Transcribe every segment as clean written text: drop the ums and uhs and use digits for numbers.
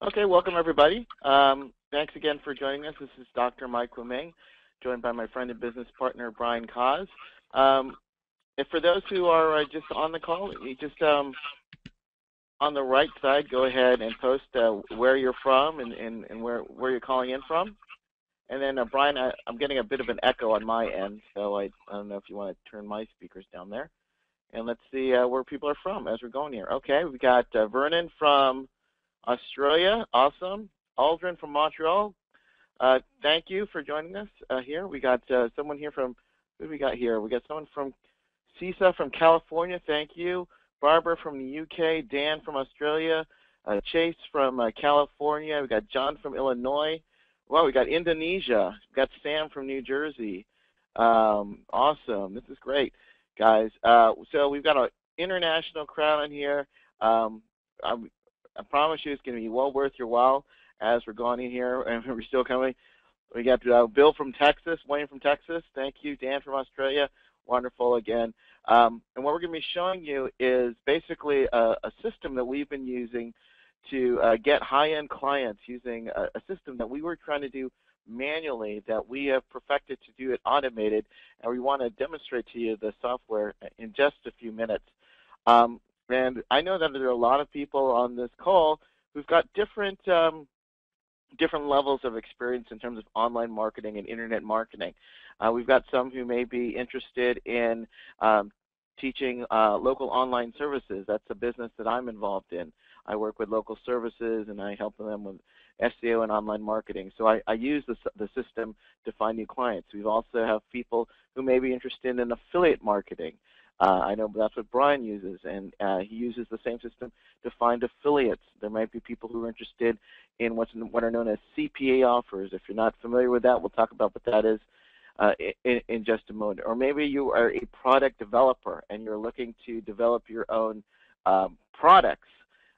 Okay, welcome everybody. Thanks again for joining us. This is Dr. Mike Wuming, joined by my friend and business partner, Brian Kaz. If for those who are just on the call, you just on the right side, go ahead and post where you're from and where you're calling in from. And then, Brian, I'm getting a bit of an echo on my end, so I don't know if you want to turn my speakers down there. And let's see where people are from as we're going here. Okay, we've got Vernon from Australia, awesome. Aldrin from Montreal, thank you for joining us here. We got someone here from, who do we got here? We got someone from CISA from California, thank you. Barbara from the UK, Dan from Australia, Chase from California, we got John from Illinois. Wow, we got Indonesia, we got Sam from New Jersey. Awesome, this is great, guys. So we've got an international crowd in here. I promise you it's going to be well worth your while as we're going in here, and we're still coming. We got Bill from Texas, Wayne from Texas, thank you. Dan from Australia, wonderful again. And what we're going to be showing you is basically a system that we've been using to get high-end clients using a system that we were trying to do manually that we have perfected to do it automated, and we want to demonstrate to you the software in just a few minutes. And I know that there are a lot of people on this call who've got different levels of experience in terms of online marketing and internet marketing. We've got some who may be interested in teaching local online services. That's a business that I'm involved in. I work with local services and I help them with SEO and online marketing. So I use the system to find new clients. We also have people who may be interested in affiliate marketing. I know that's what Brian uses, and he uses the same system to find affiliates. There might be people who are interested in what are known as CPA offers. If you're not familiar with that, we'll talk about what that is in just a moment. Or maybe you are a product developer and you're looking to develop your own products.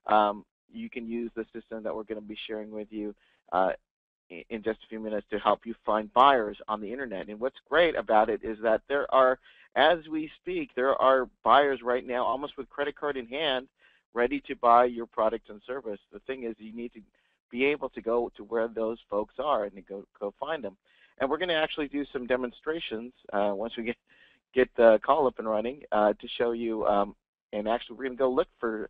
You can use the system that we're going to be sharing with you in just a few minutes to help you find buyers on the internet. And what's great about it is that there are, as we speak, there are buyers right now almost with credit card in hand ready to buy your product and service. The thing is, you need to be able to go to where those folks are and go find them. And we're going to actually do some demonstrations once we get the call up and running to show you, and actually we're going to go look for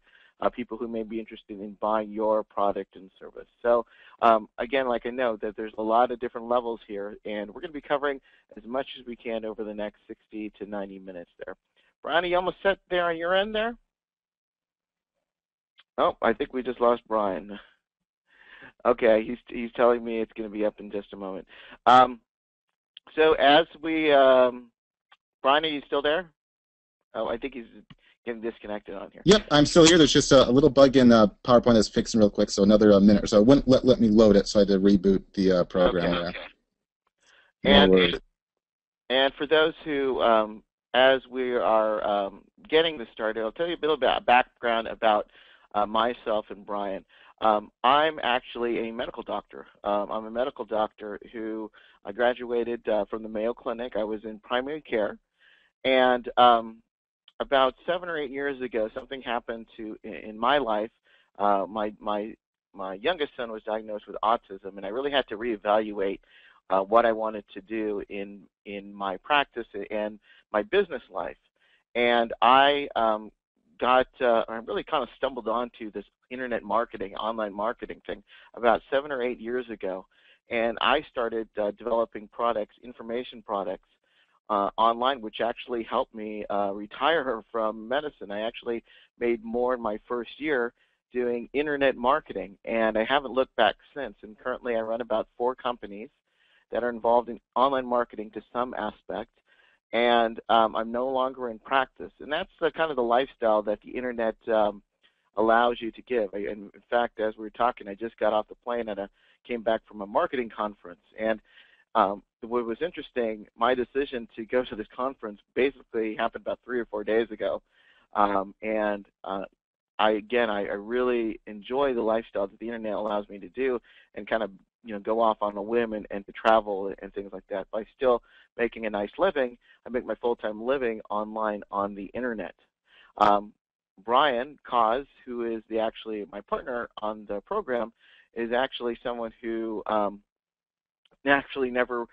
people who may be interested in buying your product and service. So again, like I know that there's a lot of different levels here, and we're going to be covering as much as we can over the next 60 to 90 minutes there. Brian, are you almost set there on your end there? Oh, I think we just lost Brian. Okay, he's telling me it's going to be up in just a moment. So as we, Brian, are you still there? Oh, I think he's getting disconnected on here. Yep, I'm still here. There's just a little bug in PowerPoint that's fixing real quick, so another minute or so. It wouldn't let me load it, so I had to reboot the program. Okay. Okay. And for those who, as we are getting this started, I'll tell you a bit about background about myself and Brian. I'm actually a medical doctor. I'm a medical doctor who graduated from the Mayo Clinic. I was in primary care, and about 7 or 8 years ago, something happened in my life. My youngest son was diagnosed with autism, and I really had to reevaluate what I wanted to do in my practice and my business life. And I really kind of stumbled onto this internet marketing, online marketing thing about 7 or 8 years ago, and I started developing products, information products, online, which actually helped me retire from medicine. I actually made more in my first year doing internet marketing, and I haven't looked back since. And currently I run about 4 companies that are involved in online marketing to some aspect, and I'm no longer in practice. And that's kind of the lifestyle that the internet allows you to give. And in fact, as we were talking, I just got off the plane and came back from a marketing conference, and what was interesting, my decision to go to this conference basically happened about 3 or 4 days ago, and I really enjoy the lifestyle that the internet allows me to do, and kind of go off on a whim and to travel and things like that. By still making a nice living, I make my full-time living online on the internet. Brian Cause, who is actually my partner on the program, is actually someone who actually never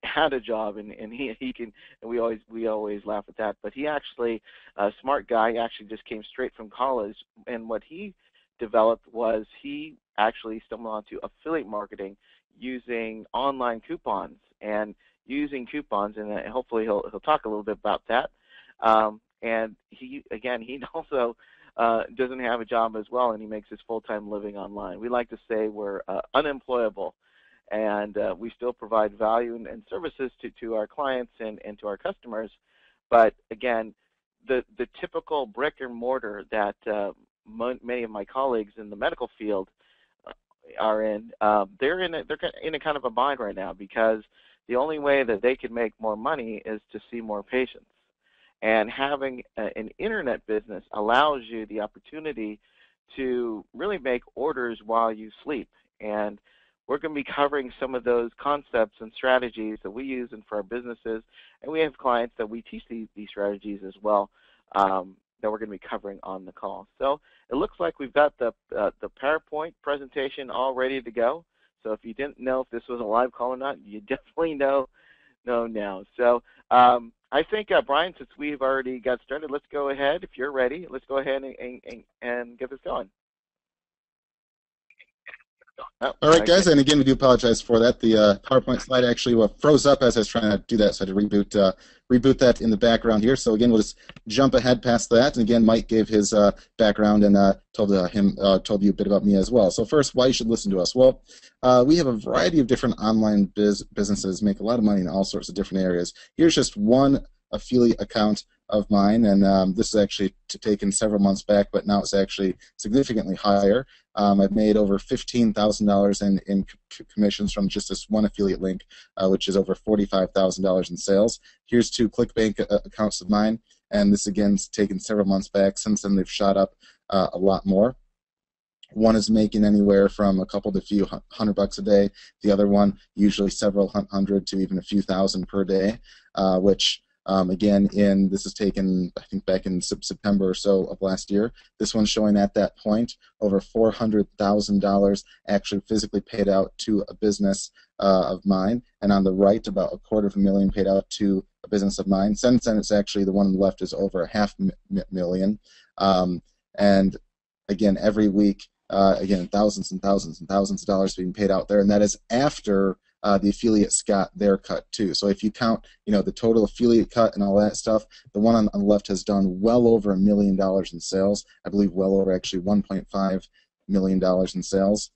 had a job, and he can, and we always laugh at that. But he actually, a smart guy, actually just came straight from college, and what he developed was he actually stumbled onto affiliate marketing using online coupons and using coupons, and hopefully he'll talk a little bit about that. And he also doesn't have a job as well, and he makes his full-time living online. We like to say we're unemployable, and we still provide value and services to our clients and to our customers. But again, the typical brick and mortar that many of my colleagues in the medical field are in, they're in a kind of a bind right now, because the only way that they can make more money is to see more patients. And having an internet business allows you the opportunity to really make orders while you sleep. And we're going to be covering some of those concepts and strategies that we use for our businesses. And we have clients that we teach these strategies as well, that we're going to be covering on the call. So it looks like we've got the PowerPoint presentation all ready to go. So if you didn't know if this was a live call or not, you definitely know now. So I think, Brian, since we've already got started, let's go ahead. If you're ready, let's go ahead and get this going. Oh, all right, guys, and again, we do apologize for that. The PowerPoint slide actually froze up as I was trying to do that, so I had to reboot that in the background here. So again, we'll just jump ahead past that. And again, Mike gave his background and told you a bit about me as well. So first, why you should listen to us? Well, we have a variety of different online businesses, make a lot of money in all sorts of different areas. Here's just one affiliate account of mine, and this is actually taken several months back, but now it's actually significantly higher. I've made over $15,000 in commissions from just this one affiliate link, which is over $45,000 in sales. Here's two ClickBank accounts of mine, and this again's taken several months back. Since then, they've shot up a lot more. One is making anywhere from a couple to a few $100 a day. The other one, usually several hundred to even a few thousand per day, which again, this is taken, I think, back in September or so of last year. This one's showing at that point over $400,000 actually physically paid out to a business of mine, and on the right, about $250,000 paid out to a business of mine. Since then, it's actually the one on the left is over $500,000, and again, every week, again, thousands and thousands and thousands of dollars being paid out there, and that is after the affiliates got their cut too. So if you count, the total affiliate cut and all that stuff, the one on the left has done well over $1 million in sales. I believe well over actually $1.5 million in sales.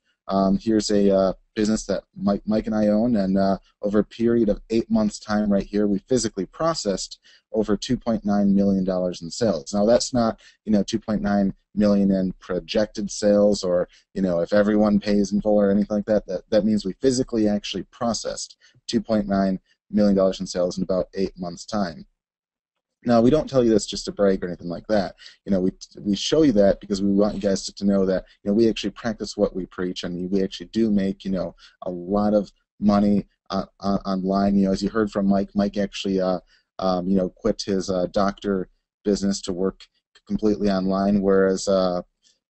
Here's a business that Mike and I own, and over a period of 8 months' time right here, we physically processed over $2.9 million in sales. Now that's not, $2.9 million in projected sales, or, if everyone pays in full or anything like that. That means we physically actually processed $2.9 million in sales in about 8 months' time. Now, we don't tell you this just to brag or anything like that. We show you that because we want you guys to know that, we actually practice what we preach, and we actually do make, a lot of money online. As you heard from Mike actually, quit his doctor business to work completely online, whereas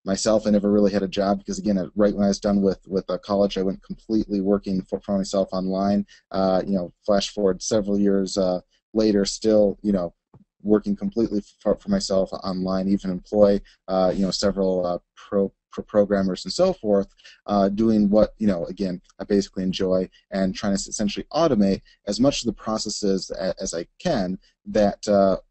myself, I never really had a job because, again, right when I was done with college, I went completely working for myself online. Flash forward several years later, still, working completely for myself online, even employ, several programmers and so forth, doing what, again, I basically enjoy, and trying to essentially automate as much of the processes as I can that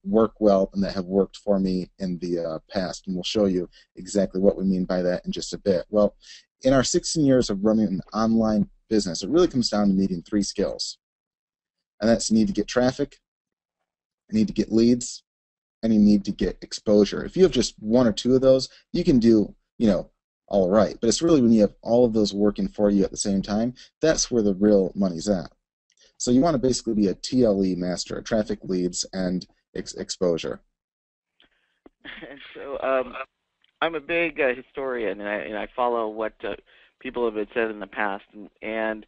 work well and that have worked for me in the past. And we'll show you exactly what we mean by that in just a bit. Well, in our 16 years of running an online business, it really comes down to needing 3 skills. And that's you need to get traffic, you need to get leads, and you need to get exposure. If you have just 1 or 2 of those, you can do, all right. But it's really when you have all of those working for you at the same time, that's where the real money's at. So you want to basically be a TLE master, traffic, leads, and exposure. So I'm a big historian, and I follow what people have said in the past. And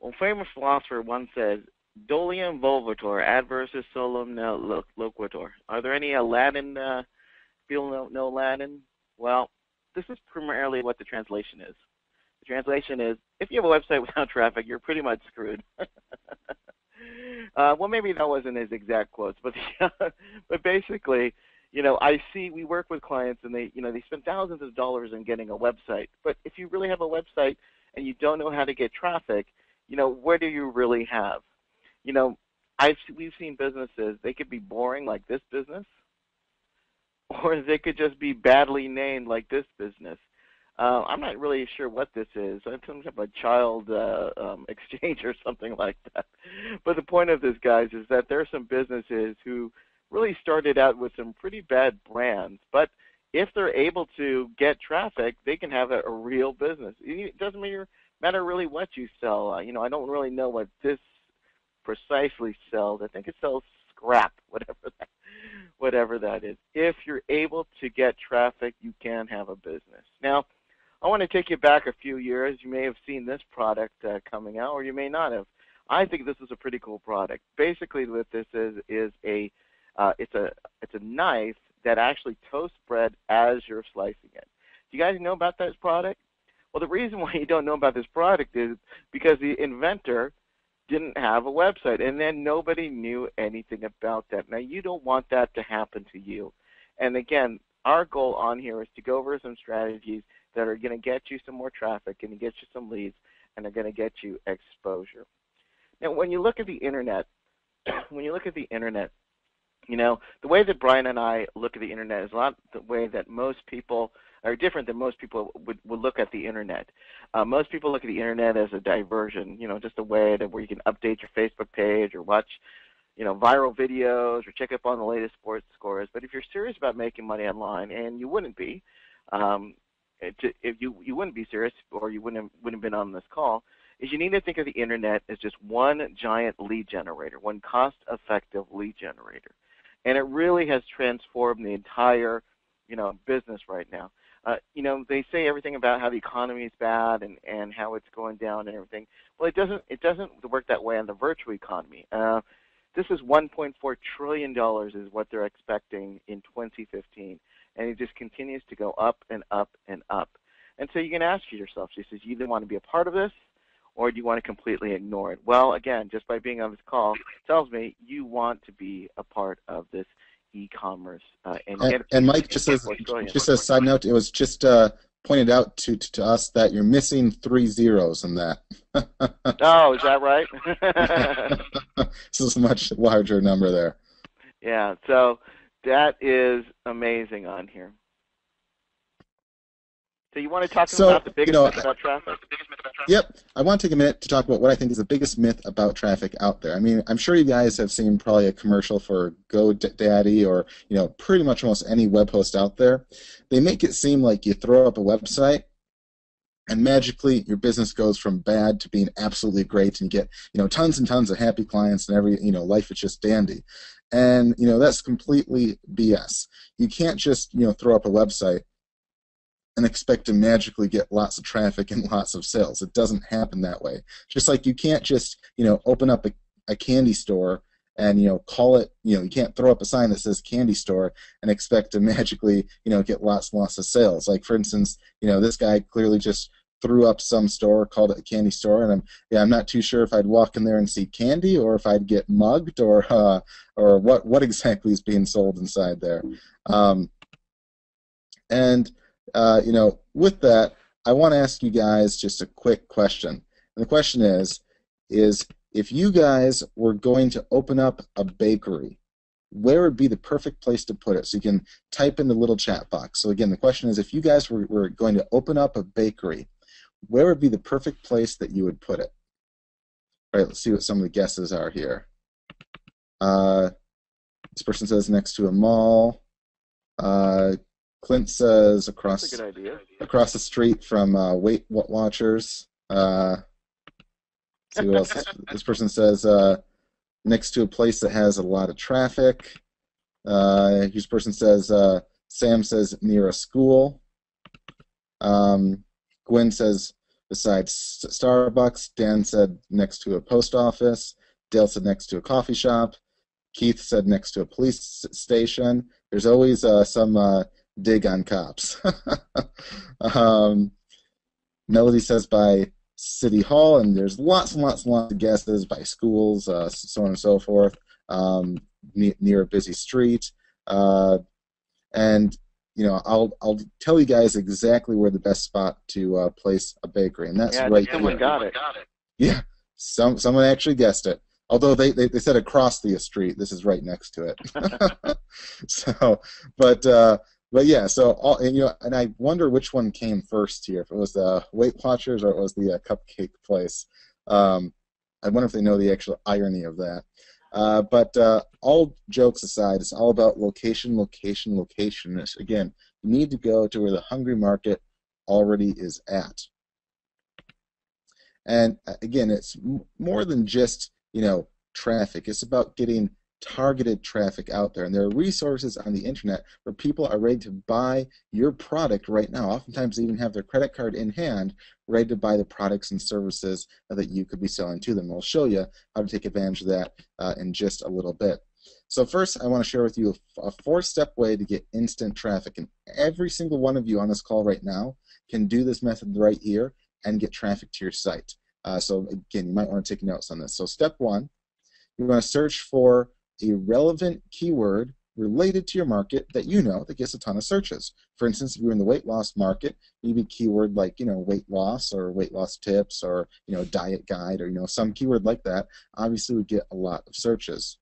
a famous philosopher once said, "Dolium volvator, adversus solum loquitur." Are there any Latin People don't know Latin. Well, this is primarily what the translation is. The translation is, if you have a website without traffic, you're pretty much screwed. Well, maybe that wasn't his exact quotes, but but basically, we work with clients and they spend thousands of dollars in getting a website. But if you really have a website and you don't know how to get traffic, what do you really have? We've seen businesses, they could be boring like this business, or they could just be badly named like this business. I'm not really sure what this is. Some type of a child exchange or something like that. But the point of this, guys, is that there are some businesses who really started out with some pretty bad brands, but if they're able to get traffic, they can have a real business. It doesn't matter really what you sell. I don't really know what this precisely sells. I think it sells scrap, whatever that is. If you're able to get traffic, you can have a business. Now, I want to take you back a few years. You may have seen this product coming out, or you may not have. I think this is a pretty cool product. Basically, what this is it's a knife that actually toasts bread as you're slicing it. Do you guys know about this product? Well, the reason why you don't know about this product is because the inventor didn't have a website, and then nobody knew anything about that. Now, you don't want that to happen to you. And again, our goal on here is to go over some strategies that are going to get you some more traffic, and get you some leads, and are going to get you exposure. Now, when you look at the internet, the way that Brian and I look at the internet is a lot the way that most people are different than most people would look at the internet. Most people look at the internet as a diversion, just a way where you can update your Facebook page or watch, viral videos or check up on the latest sports scores. But if you're serious about making money online, and you wouldn't be, if you wouldn't be serious, or you wouldn't have been on this call, is you need to think of the internet as just one giant lead generator, one cost-effective lead generator. And it really has transformed the entire, business right now. They say everything about how the economy is bad and how it's going down and everything. Well, it doesn't work that way on the virtual economy. This is $1.4 trillion is what they're expecting in 2015, and it just continues to go up and up and up. And so you can ask yourself, you either want to be a part of this, or do you want to completely ignore it? Well, again, just by being on this call tells me you want to be a part of this e-commerce. And Mike, just as a side note, it was just pointed out to us that you're missing 3 zeros in that. Oh, is that right? This is a much larger number there. Yeah, so that is amazing on here. So you want to talk about the biggest myth about traffic? Yep. I want to take a minute to talk about what I think is the biggest myth about traffic out there. I mean, I'm sure you guys have seen probably a commercial for GoDaddy or, pretty much almost any web host out there. They make it seem like you throw up a website and magically your business goes from bad to being absolutely great, and you get, tons and tons of happy clients, and life is just dandy. And, that's completely BS. You can't just, throw up a website and expect to magically get lots of traffic and lots of sales. It doesn't happen that way. Just like you can't just, open up a candy store and, call it, you can't throw up a sign that says candy store and expect to magically, get lots and lots of sales. Like, for instance, this guy clearly just threw up some store, called it a candy store, and I'm not too sure if I'd walk in there and see candy or if I'd get mugged or what exactly is being sold inside there. With that, I want to ask you guys just a quick question. And the question is if you guys were going to open up a bakery, where would be the perfect place to put it? So you can type in the little chat box. So again, the question is, if you guys were going to open up a bakery, where would be the perfect place that you would put it? All right, let's see what some of the guesses are here. This person says next to a mall. Clint says across the street from Weight Watchers. See what else? This person says next to a place that has a lot of traffic. This person says Sam says near a school. Gwen says besides Starbucks. Dan said next to a post office. Dale said next to a coffee shop. Keith said next to a police station. There's always some dig on cops. um, Melody says by City Hall, and there's lots and lots and lots of guesses by schools, so on and so forth, near a busy street. And I'll tell you guys exactly where the best spot to place a bakery, and that's Yeah, I right think someone here. got it. Yeah, someone actually guessed it. Although they said across the street, this is right next to it. So, but yeah. So and I wonder which one came first here. If it was the Weight Watchers or it was the cupcake place. I wonder if they know the actual irony of that. But all jokes aside, it's all about location, location, location. Again, you need to go to where the hungry market already is at. And again, it's more than just, traffic. It's about getting targeted traffic out there. And there are resources on the internet where people are ready to buy your product right now. Oftentimes, they even have their credit card in hand, ready to buy the products and services that you could be selling to them. We'll show you how to take advantage of that in just a little bit. So first, I want to share with you a four-step way to get instant traffic. And every single one of you on this call right now can do this method right here and get traffic to your site. So again, you might want to take notes on this. So step one, you're going to search for a relevant keyword related to your market that that gets a ton of searches. For instance, if you're in the weight loss market, maybe a keyword like weight loss or weight loss tips or diet guide or some keyword like that obviously would get a lot of searches.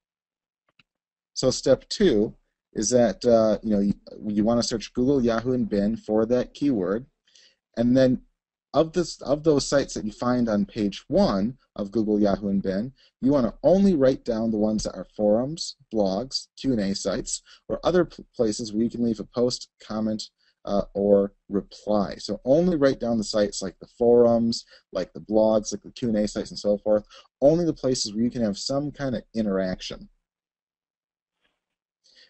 So step two is that you want to search Google, Yahoo, and Bing for that keyword, and then of those sites that you find on page one of Google, Yahoo, and Bing, you want to only write down the ones that are forums, blogs, Q&A sites, or other places where you can leave a post, comment, or reply. So only write down the sites like the forums, like the blogs, like the Q&A sites, and so forth. Only the places where you can have some kind of interaction.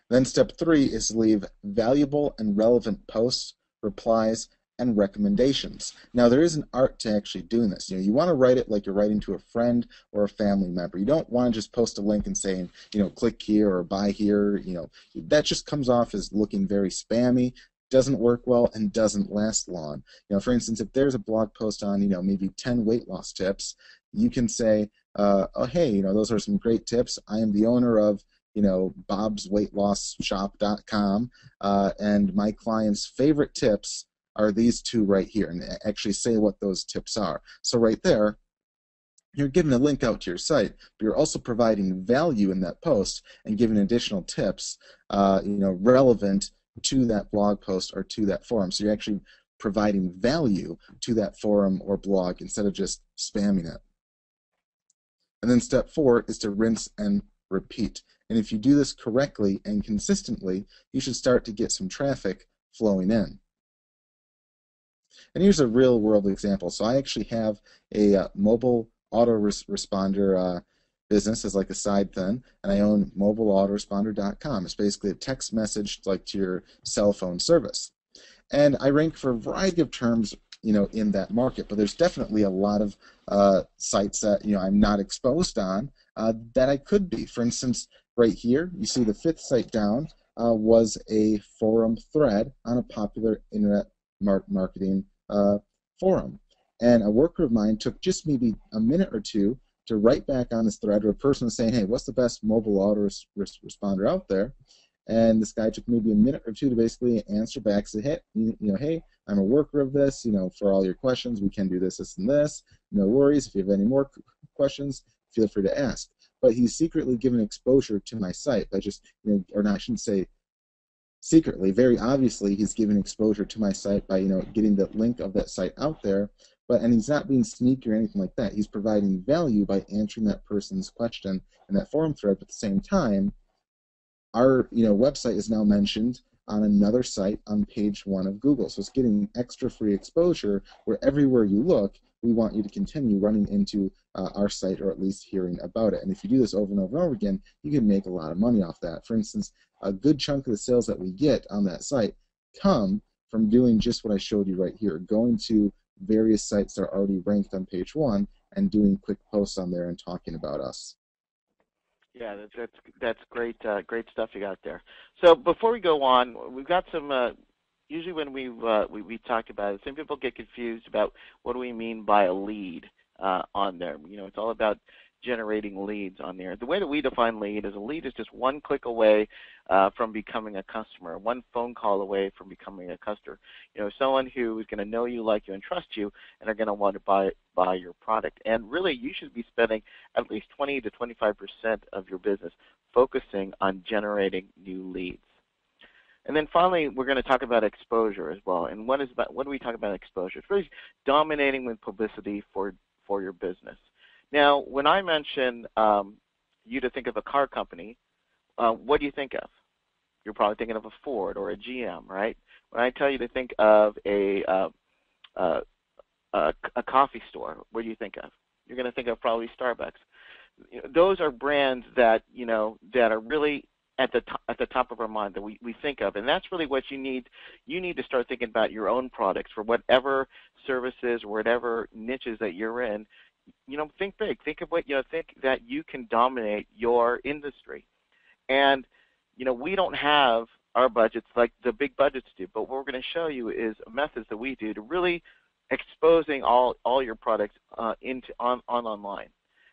Then step three is to leave valuable and relevant posts, replies, and recommendations. Now, there is an art to actually doing this. You want to write it like you're writing to a friend or a family member. You don't want to just post a link and saying, click here or buy here. That just comes off as looking very spammy, doesn't work well, and doesn't last long. For instance, if there's a blog post on, maybe 10 weight loss tips, you can say, oh, hey, those are some great tips. I am the owner of bobsweightlossshop.com, and my client's favorite tips are these two right here, and actually say what those tips are. So right there, you're giving a link out to your site, but you're also providing value in that post and giving additional tips, relevant to that blog post or to that forum. So you're actually providing value to that forum or blog instead of just spamming it. And then step four is to rinse and repeat. And if you do this correctly and consistently, you should start to get some traffic flowing in. And here's a real world example. So I actually have a mobile autoresponder business as like a side thing, and I own mobileautoresponder.com. It's basically a text message like to your cell phone service. And I rank for a variety of terms, in that market, but there's definitely a lot of sites that, I'm not exposed on that I could be. For instance, right here, you see the fifth site down was a forum thread on a popular internet marketing forum. And a worker of mine took just maybe a minute or two to write back on this thread, or a person was saying, hey, what's the best mobile autoresponder out there? And this guy took maybe a minute or two to basically answer back, say, hey, hey, I'm a worker of this, for all your questions, we can do this, this, and this. No worries. If you have any more questions, feel free to ask. But he's secretly given exposure to my site by just, or not, I shouldn't say secretly, very obviously, he's giving exposure to my site by, getting the link of that site out there. And he's not being sneaky or anything like that. He's providing value by answering that person's question in that forum thread. But at the same time, our website is now mentioned on another site on page one of Google. So it's getting extra free exposure where everywhere you look, we want you to continue running into our site or at least hearing about it. And if you do this over and over and over again, you can make a lot of money off that. For instance, a good chunk of the sales that we get on that site come from doing just what I showed you right here, going to various sites that are already ranked on page one and doing quick posts on there and talking about us. Yeah, that's great, great stuff you got there. So before we go on, we've got some usually when we talked about it, some people get confused about what do we mean by a lead on there. It's all about generating leads on there. The way that we define lead is a lead is just one click away from becoming a customer, one phone call away from becoming a customer. Someone who is going to know you, like you, and trust you, and are going to want to buy your product. And really, you should be spending at least 20 to 25% of your business focusing on generating new leads. And then finally, we're going to talk about exposure as well. And what do we talk about exposure? It's really dominating with publicity for your business. Now, when I mention you to think of a car company, what do you think of? You're probably thinking of a Ford or a GM, right? When I tell you to think of a coffee store, what do you think of? You're going to think of probably Starbucks. Those are brands that that are really at the top of our mind that we think of, and that's really what you need. You need to start thinking about your own products for whatever services or whatever niches that you're in. Think big. Think of what think that you can dominate your industry. And we don't have our budgets like the big budgets do, but what we're going to show you is methods that we do to really exposing all your products online.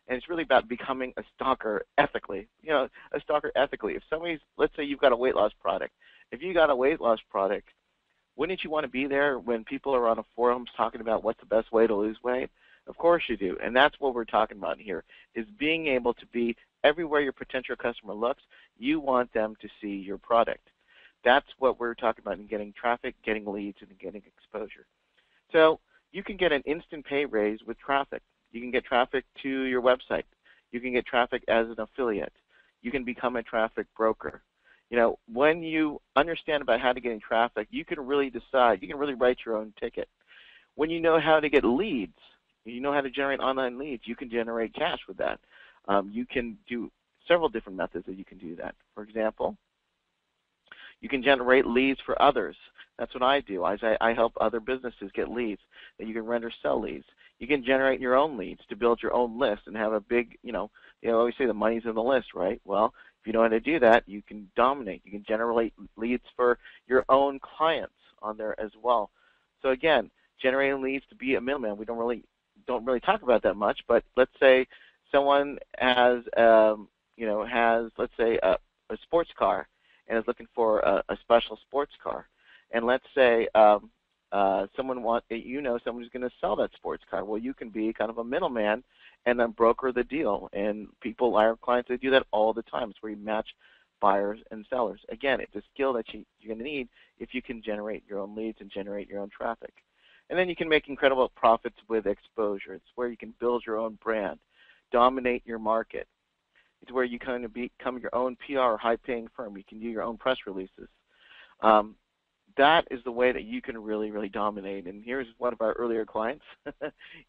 And it's really about becoming a stalker ethically. A stalker ethically. If somebody's, let's say you've got a weight loss product. If you got a weight loss product, wouldn't you want to be there when people are on a forums talking about what's the best way to lose weight? Of course you do. And that's what we're talking about here, is being able to be everywhere your potential customer looks. You want them to see your product. That's what we're talking about in getting traffic, getting leads, and getting exposure. So you can get an instant pay raise with traffic. You can get traffic to your website. You can get traffic as an affiliate. You can become a traffic broker. When you understand about how to get in traffic, you can really decide. You can really write your own ticket. When you know how to get leads, you know how to generate online leads, you can generate cash with that. You can do several different methods that you can do that. For example, you can generate leads for others. That's what I do. I help other businesses get leads that you can render sell leads. You can generate your own leads to build your own list and have a big, they always say the money's in the list, right? Well, if you know how to do that, you can dominate. You can generate leads for your own clients on there as well. So again, generating leads to be a middleman. We don't really talk about that much, but let's say someone has, let's say a sports car and is looking for a special sports car. And let's say someone someone's going to sell that sports car. Well, you can be kind of a middleman and then broker the deal. And our clients, they do that all the time. It's where you match buyers and sellers. Again, it's a skill that you're going to need if you can generate your own leads and generate your own traffic. And then you can make incredible profits with exposure. It's where you can build your own brand, dominate your market. It's where you kind of become your own PR or high-paying firm. You can do your own press releases. That is the way that you can really, really dominate. And here's one of our earlier clients.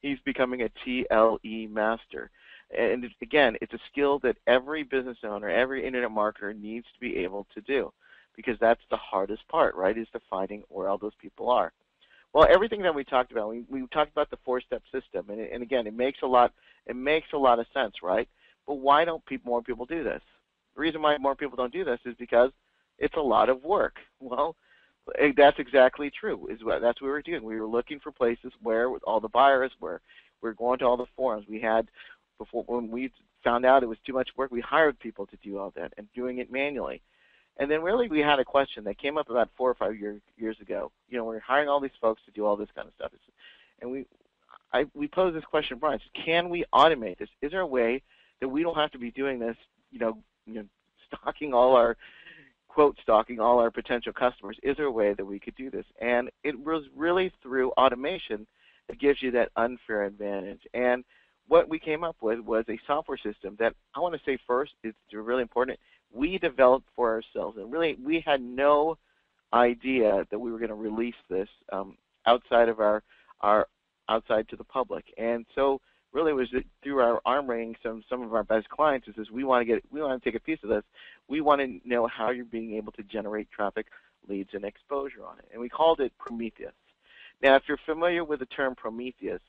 He's becoming a TLE master. And again, it's a skill that every business owner, every internet marketer needs to be able to do, because that's the hardest part, right, is to finding where all those people are. Well, everything that we talked about, we talked about the four-step system, and again, it makes a lot of sense, right? But why don't more people do this? The reason why more people don't do this is because it's a lot of work. Well, that's exactly true. That's what we were doing. We were looking for places where all the buyers were. We're going to all the forums. We had before, when we found out it was too much work, we hired people to do all that and doing it manually. And then really we had a question that came up about 4 or 5 years ago. We're hiring all these folks to do all this kind of stuff. And we posed this question, Brian, can we automate this? Is there a way that we don't have to be doing this, stalking all our potential customers? Is there a way that we could do this? And it was really through automation that gives you that unfair advantage. And what we came up with was a software system that I want to say first is really important. We developed for ourselves, and really we had no idea that we were going to release this outside of our outside to the public. And so really it was through our arm wringing some of our best clients is we want to take a piece of this. We want to know how you're being able to generate traffic, leads, and exposure on it. And we called it Prometheus. Now, if you're familiar with the term Prometheus,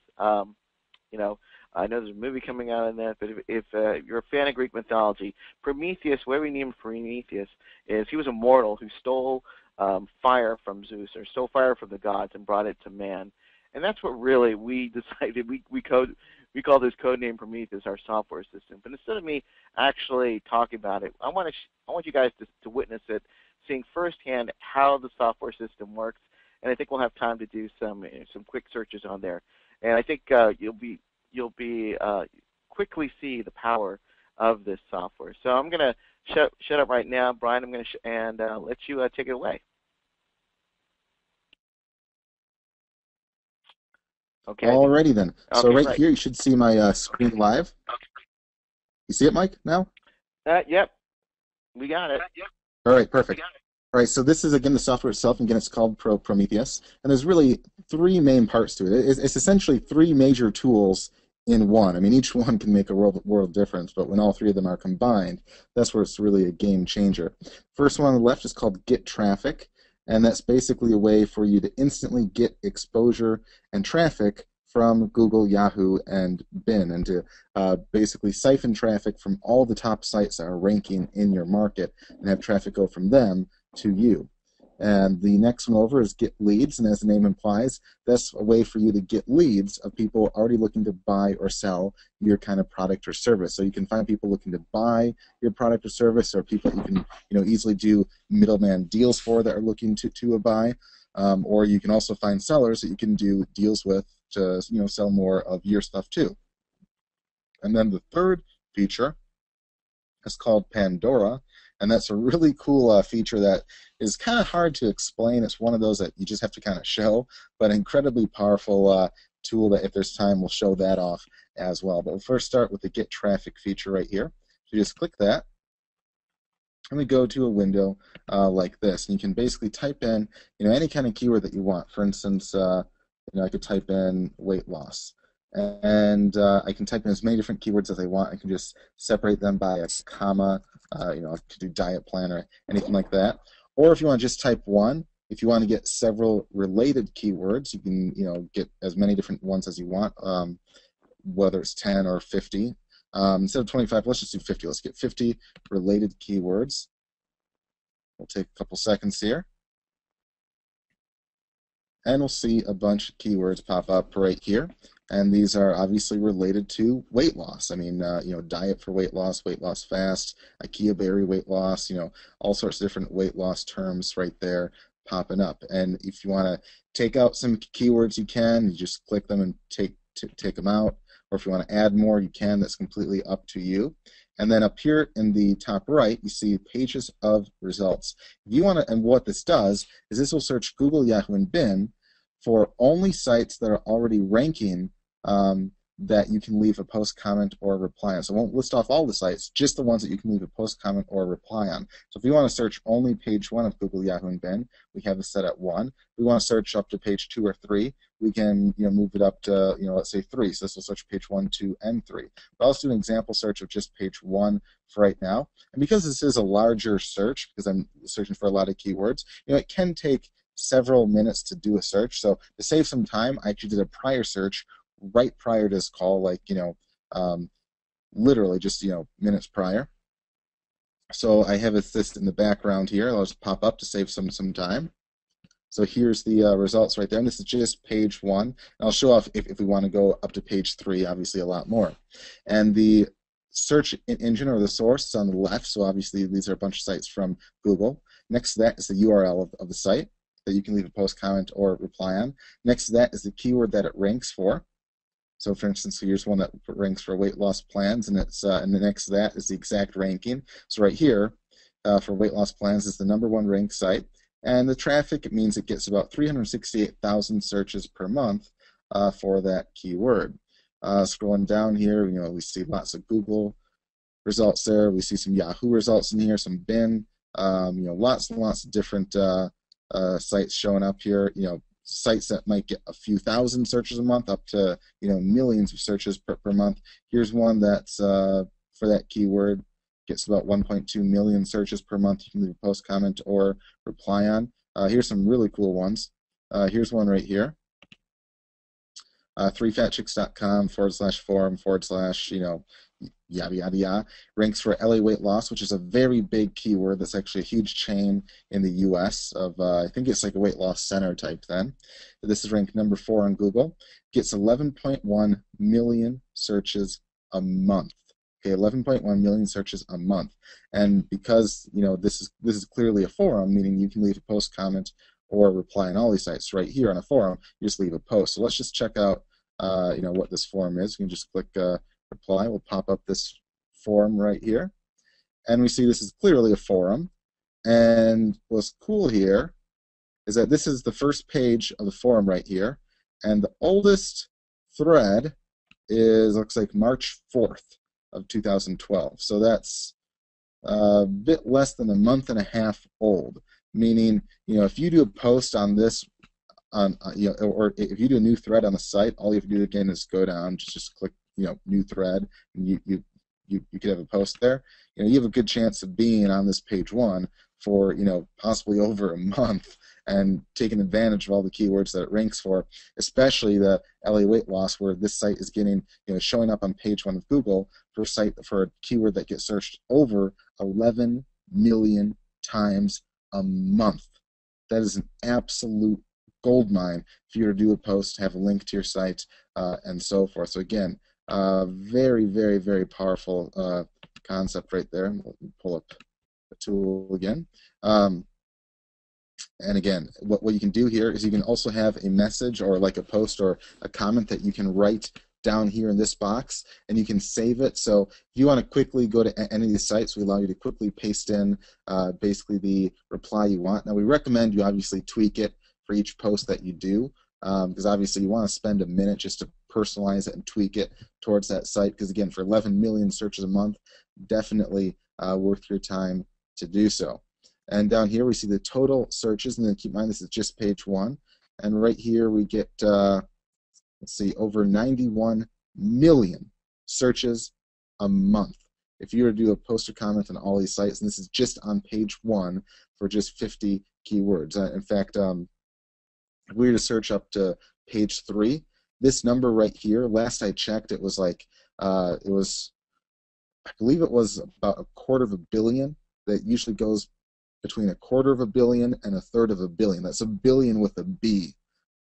I know there's a movie coming out on that, but if you're a fan of Greek mythology, Prometheus, why we named Prometheus is he was a mortal who stole fire from Zeus, or stole fire from the gods and brought it to man. And that's what really we decided. We call this code name Prometheus our software system. But instead of me actually talking about it, I want you guys to witness it, seeing firsthand how the software system works. And I think we'll have time to do some quick searches on there. And I think you'll be quickly see the power of this software. So I'm going to shut up right now, Brian. I'm going to let you take it away. Okay. Alrighty then. So Okay, right here, you should see my screen live. You see it, Mike, now? Yep. We got it. All right, perfect. All right, so this is, again, the software itself. Again, it's called Prometheus. And there's really three main parts to it. It's essentially three major tools in one. I mean, each one can make a world difference, but when all three of them are combined, that's where it's really a game changer. First one on the left is called Get Traffic, and that's basically a way for you to instantly get exposure and traffic from Google, Yahoo, and Bing, and to basically siphon traffic from all the top sites that are ranking in your market and have traffic go from them to you. And the next one over is Get Leads, and as the name implies, that's a way for you to get leads of people already looking to buy or sell your kind of product or service. So you can find people looking to buy your product or service, or people you can easily do middleman deals for that are looking to buy, or you can also find sellers that you can do deals with to sell more of your stuff too. And then the third feature is called Pandora, and that's a really cool feature that is kind of hard to explain. It's one of those that you just have to kind of show, but incredibly powerful tool that, if there's time, we'll show that off as well. But we'll first start with the Get Traffic feature right here. So you just click that, and we go to a window like this, and you can basically type in any kind of keyword that you want. For instance, I could type in weight loss. And I can type in as many different keywords as I want. I can just separate them by a comma. I could do diet plan or anything like that. Or if you want to just type one, if you want to get several related keywords, you can get as many different ones as you want, whether it's 10 or 50. Instead of 25, let's just do 50. Let's get 50 related keywords. We'll take a couple seconds here. And we'll see a bunch of keywords pop up right here. And these are obviously related to weight loss. I mean, diet for weight loss fast, IKEA berry weight loss, all sorts of different weight loss terms right there popping up. And if you want to take out some keywords, you can. You just click them and take them out. Or if you want to add more, you can. That's completely up to you. And then up here in the top right, you see pages of results. If you want to, and what this does is this will search Google, Yahoo, and Bing for only sites that are already ranking that you can leave a post, comment, or reply on. So it won't list off all the sites, just the ones that you can leave a post, comment, or reply on. So if you want to search only page 1 of Google, Yahoo, and Bing, we have this set at 1. If we want to search up to page 2 or 3, we can move it up to let's say 3. So this will search page 1, 2, and 3. But I'll just do an example search of just page 1 for right now. And because this is a larger search, because I'm searching for a lot of keywords, it can take several minutes to do a search. So to save some time, I actually did a prior search right prior to this call, like literally just minutes prior. So I have this in the background here. I'll just pop up to save some time. So here's the results right there, and this is just page 1. And I'll show off if we want to go up to page 3, obviously a lot more. And the search engine, or the source, is on the left, so obviously these are a bunch of sites from Google. Next to that is the URL of the site that you can leave a post, comment, or reply on. Next to that is the keyword that it ranks for. So for instance, here's one that ranks for weight loss plans, and it's and the next to that is the exact ranking. So right here, for weight loss plans, is the #1 ranked site. And the traffic, it means it gets about 368,000 searches per month for that keyword. Scrolling down here, we see lots of Google results there. We see some Yahoo results in here, some Bing, lots and lots of different sites showing up here. Sites that might get a few thousand searches a month, up to millions of searches per month. Here's one that's for that keyword, gets about 1.2 million searches per month. You can leave a post, comment, or reply on. Here's some really cool ones. Here's one right here. 3fatchicks.com/forum/, yada, yada, yada, ranks for LA weight loss, which is a very big keyword. That's actually a huge chain in the US of, I think it's like a weight loss center type thing. This is ranked number 4 on Google. Gets 11.1 million searches a month. Okay, 11.1 million searches a month. And because, this is clearly a forum, meaning you can leave a post, comment, or reply on all these sites. Right here on a forum, you just leave a post. So let's just check out, what this forum is. You can just click reply. We'll pop up this forum right here. And we see this is clearly a forum. And what's cool here is that this is the first page of the forum right here. And the oldest thread looks like March 4th of 2012. So that's a bit less than a month and a half old. Meaning, if you do a post on this, or if you do a new thread on the site, all you have to do again is go down, just click, new thread, and you could have a post there. You have a good chance of being on this page 1 for, possibly over a month and taking advantage of all the keywords that it ranks for, especially the LA weight loss, where this site is getting, showing up on page 1 of Google for a keyword that gets searched over 11 million times a month. That is an absolute gold mine if you were to do a post, have a link to your site, and so forth. So again, very, very, very powerful concept right there. Let me pull up the tool again. And again, what you can do here is you can also have a message or like a post or a comment that you can write down here in this box, and you can save it. So if you want to quickly go to any of these sites, we allow you to quickly paste in basically the reply you want. Now, we recommend you obviously tweak it for each post that you do, because obviously you want to spend a minute just to personalize it and tweak it towards that site, because again, for 11 million searches a month, definitely worth your time to do so. And down here we see the total searches, and then keep in mind this is just page 1. And right here we get, let's see, over 91 million searches a month. If you were to do a post or comment on all these sites, and this is just on page 1 for just 50 keywords. In fact, if we were to search up to page 3, this number right here, last I checked, it was like, I believe it was about 250 million. That usually goes between 250 million and 1/3 billion. That's a billion with a B.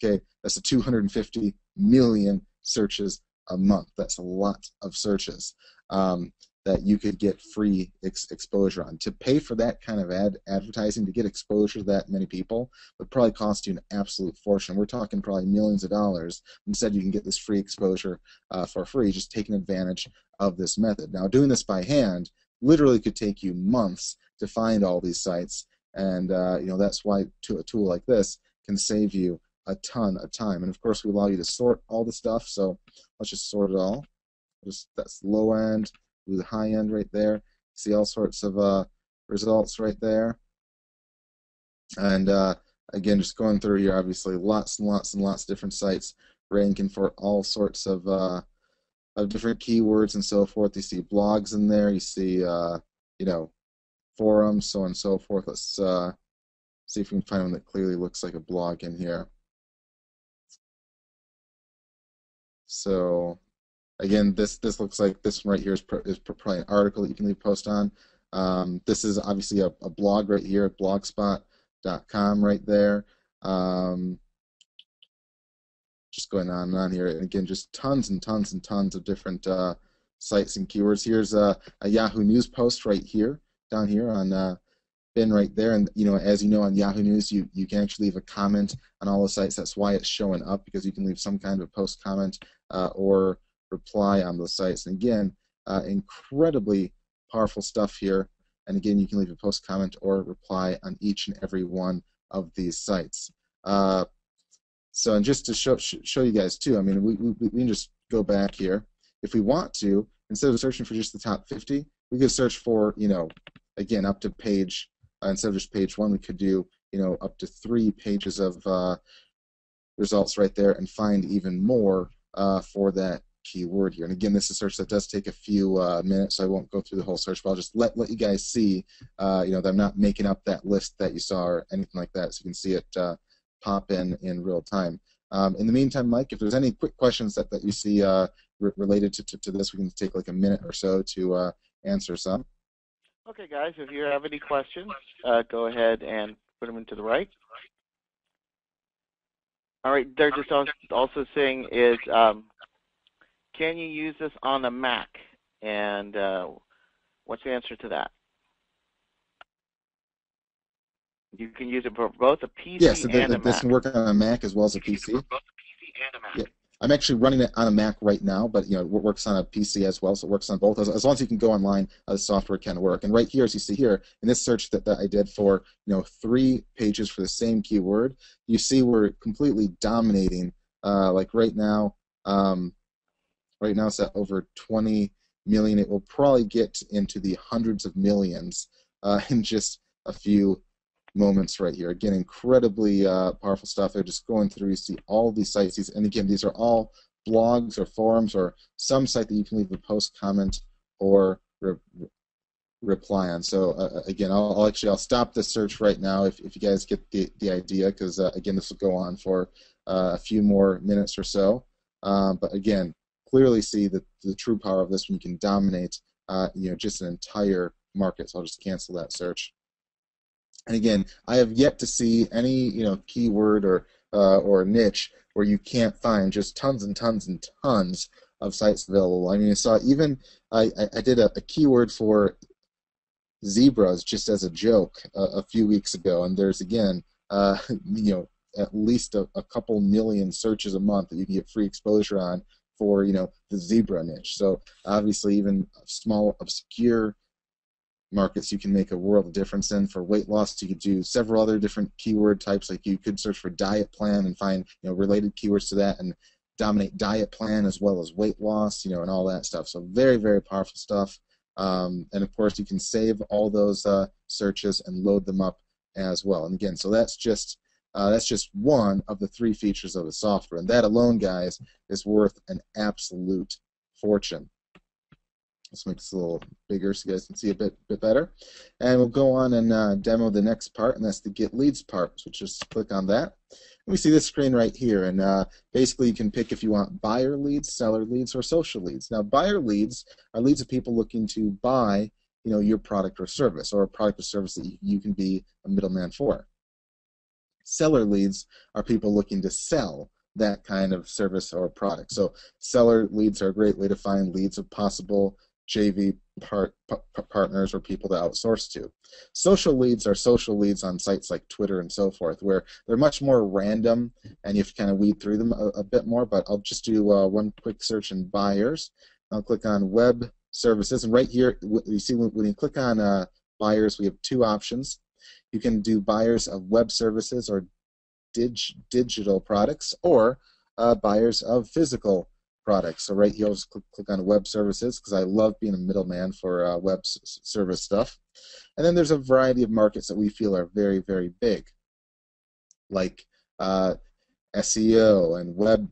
Okay, that's a 250 million searches a month. That's a lot of searches that you could get free exposure on. To pay for that kind of advertising, to get exposure to that many people, would probably cost you an absolute fortune. We're talking probably millions of dollars. Instead, you can get this free exposure for free, just taking advantage of this method. Now, doing this by hand literally could take you months to find all these sites, and that's why a tool like this can save you a ton of time. And of course, we allow you to sort all the stuff. So let's just sort it all. That's low end, do the high end right there. See all sorts of results right there. And again, just going through here, obviously, lots and lots and lots of different sites ranking for all sorts of different keywords and so forth. You see blogs in there. You see, forums, so on and so forth. Let's see if we can find one that clearly looks like a blog in here. So again, this looks like this one right here is probably an article that you can leave a post on. This is obviously a blog right here at blogspot.com right there. Just going on and on here, and again, just tons and tons and tons of different sites and keywords. Here's a Yahoo News post right here, down here on bin right there, and as you know, on Yahoo News, you can actually leave a comment on all the sites. That's why it's showing up, because you can leave some kind of post, comment, or reply on those sites. And again, incredibly powerful stuff here. And again, you can leave a post, comment, or reply on each and every one of these sites. So, and just to show you guys too, I mean, we can just go back here. If we want to, instead of searching for just the top 50, we could search for, again, up to page, instead of just page 1, we could do, up to 3 pages of results right there, and find even more for that keyword here. And again, this is a search that does take a few minutes, so I won't go through the whole search, but I'll just let you guys see, that I'm not making up that list that you saw or anything like that, so you can see it pop in real time. In the meantime, Mike, if there's any quick questions that you see related to this, we can take like a minute or so to answer some. Okay, guys, if you have any questions, go ahead and put them into the right. All right, they're just also saying is, can you use this on a Mac? And what's the answer to that? You can use it for both a PC and a Mac. This can work on a Mac as well as a PC. Yeah. I'm actually running it on a Mac right now, but it works on a PC as well, so it works on both. As long as you can go online, the software can work. And right here, as you see here, in this search that I did for 3 pages for the same keyword, you see we're completely dominating. Like right now it's at over 20 million. It will probably get into the hundreds of millions in just a few moments right here. Again, incredibly powerful stuff. They're just going through. You see all these sites. And again, these are all blogs or forums or some site that you can leave a post, comment, or reply on. So again, I'll stop the search right now if you guys get the idea, because again, this will go on for a few more minutes or so. But again, clearly see the true power of this when you can dominate just an entire market. So I'll just cancel that search. And again, I have yet to see any keyword or niche where you can't find just tons and tons and tons of sites available. I mean, I saw even I did a keyword for zebras just as a joke a few weeks ago, and there's again at least a couple million searches a month that you can get free exposure on for the zebra niche. So obviously, even small obscure markets you can make a world of difference in. For weight loss, you could do several other different keyword types. Like you could search for diet plan and find related keywords to that and dominate diet plan as well as weight loss, and all that stuff. So very, very powerful stuff. And of course, you can save all those searches and load them up as well. And again, so that's just one of the 3 features of the software, and that alone, guys, is worth an absolute fortune. Let's make this a little bigger so you guys can see a bit better. And we'll go on and demo the next part, and that's the Get Leads part. So just click on that. And we see this screen right here, and basically you can pick if you want buyer leads, seller leads, or social leads. Now, buyer leads are leads of people looking to buy your product or service, or a product or service that you can be a middleman for. Seller leads are people looking to sell that kind of service or product. So seller leads are a great way to find leads of possible JV partners or people to outsource to. Social leads are social leads on sites like Twitter and so forth, where they're much more random and you have to kind of weed through them a bit more. But I'll just do one quick search in buyers. I'll click on web services, and right here you see when you click on buyers, we have 2 options. You can do buyers of web services or digital products, or buyers of physical products. So right here, I'll just click on web services because I love being a middleman for web service stuff. And then there's a variety of markets that we feel are very, very big, like SEO and web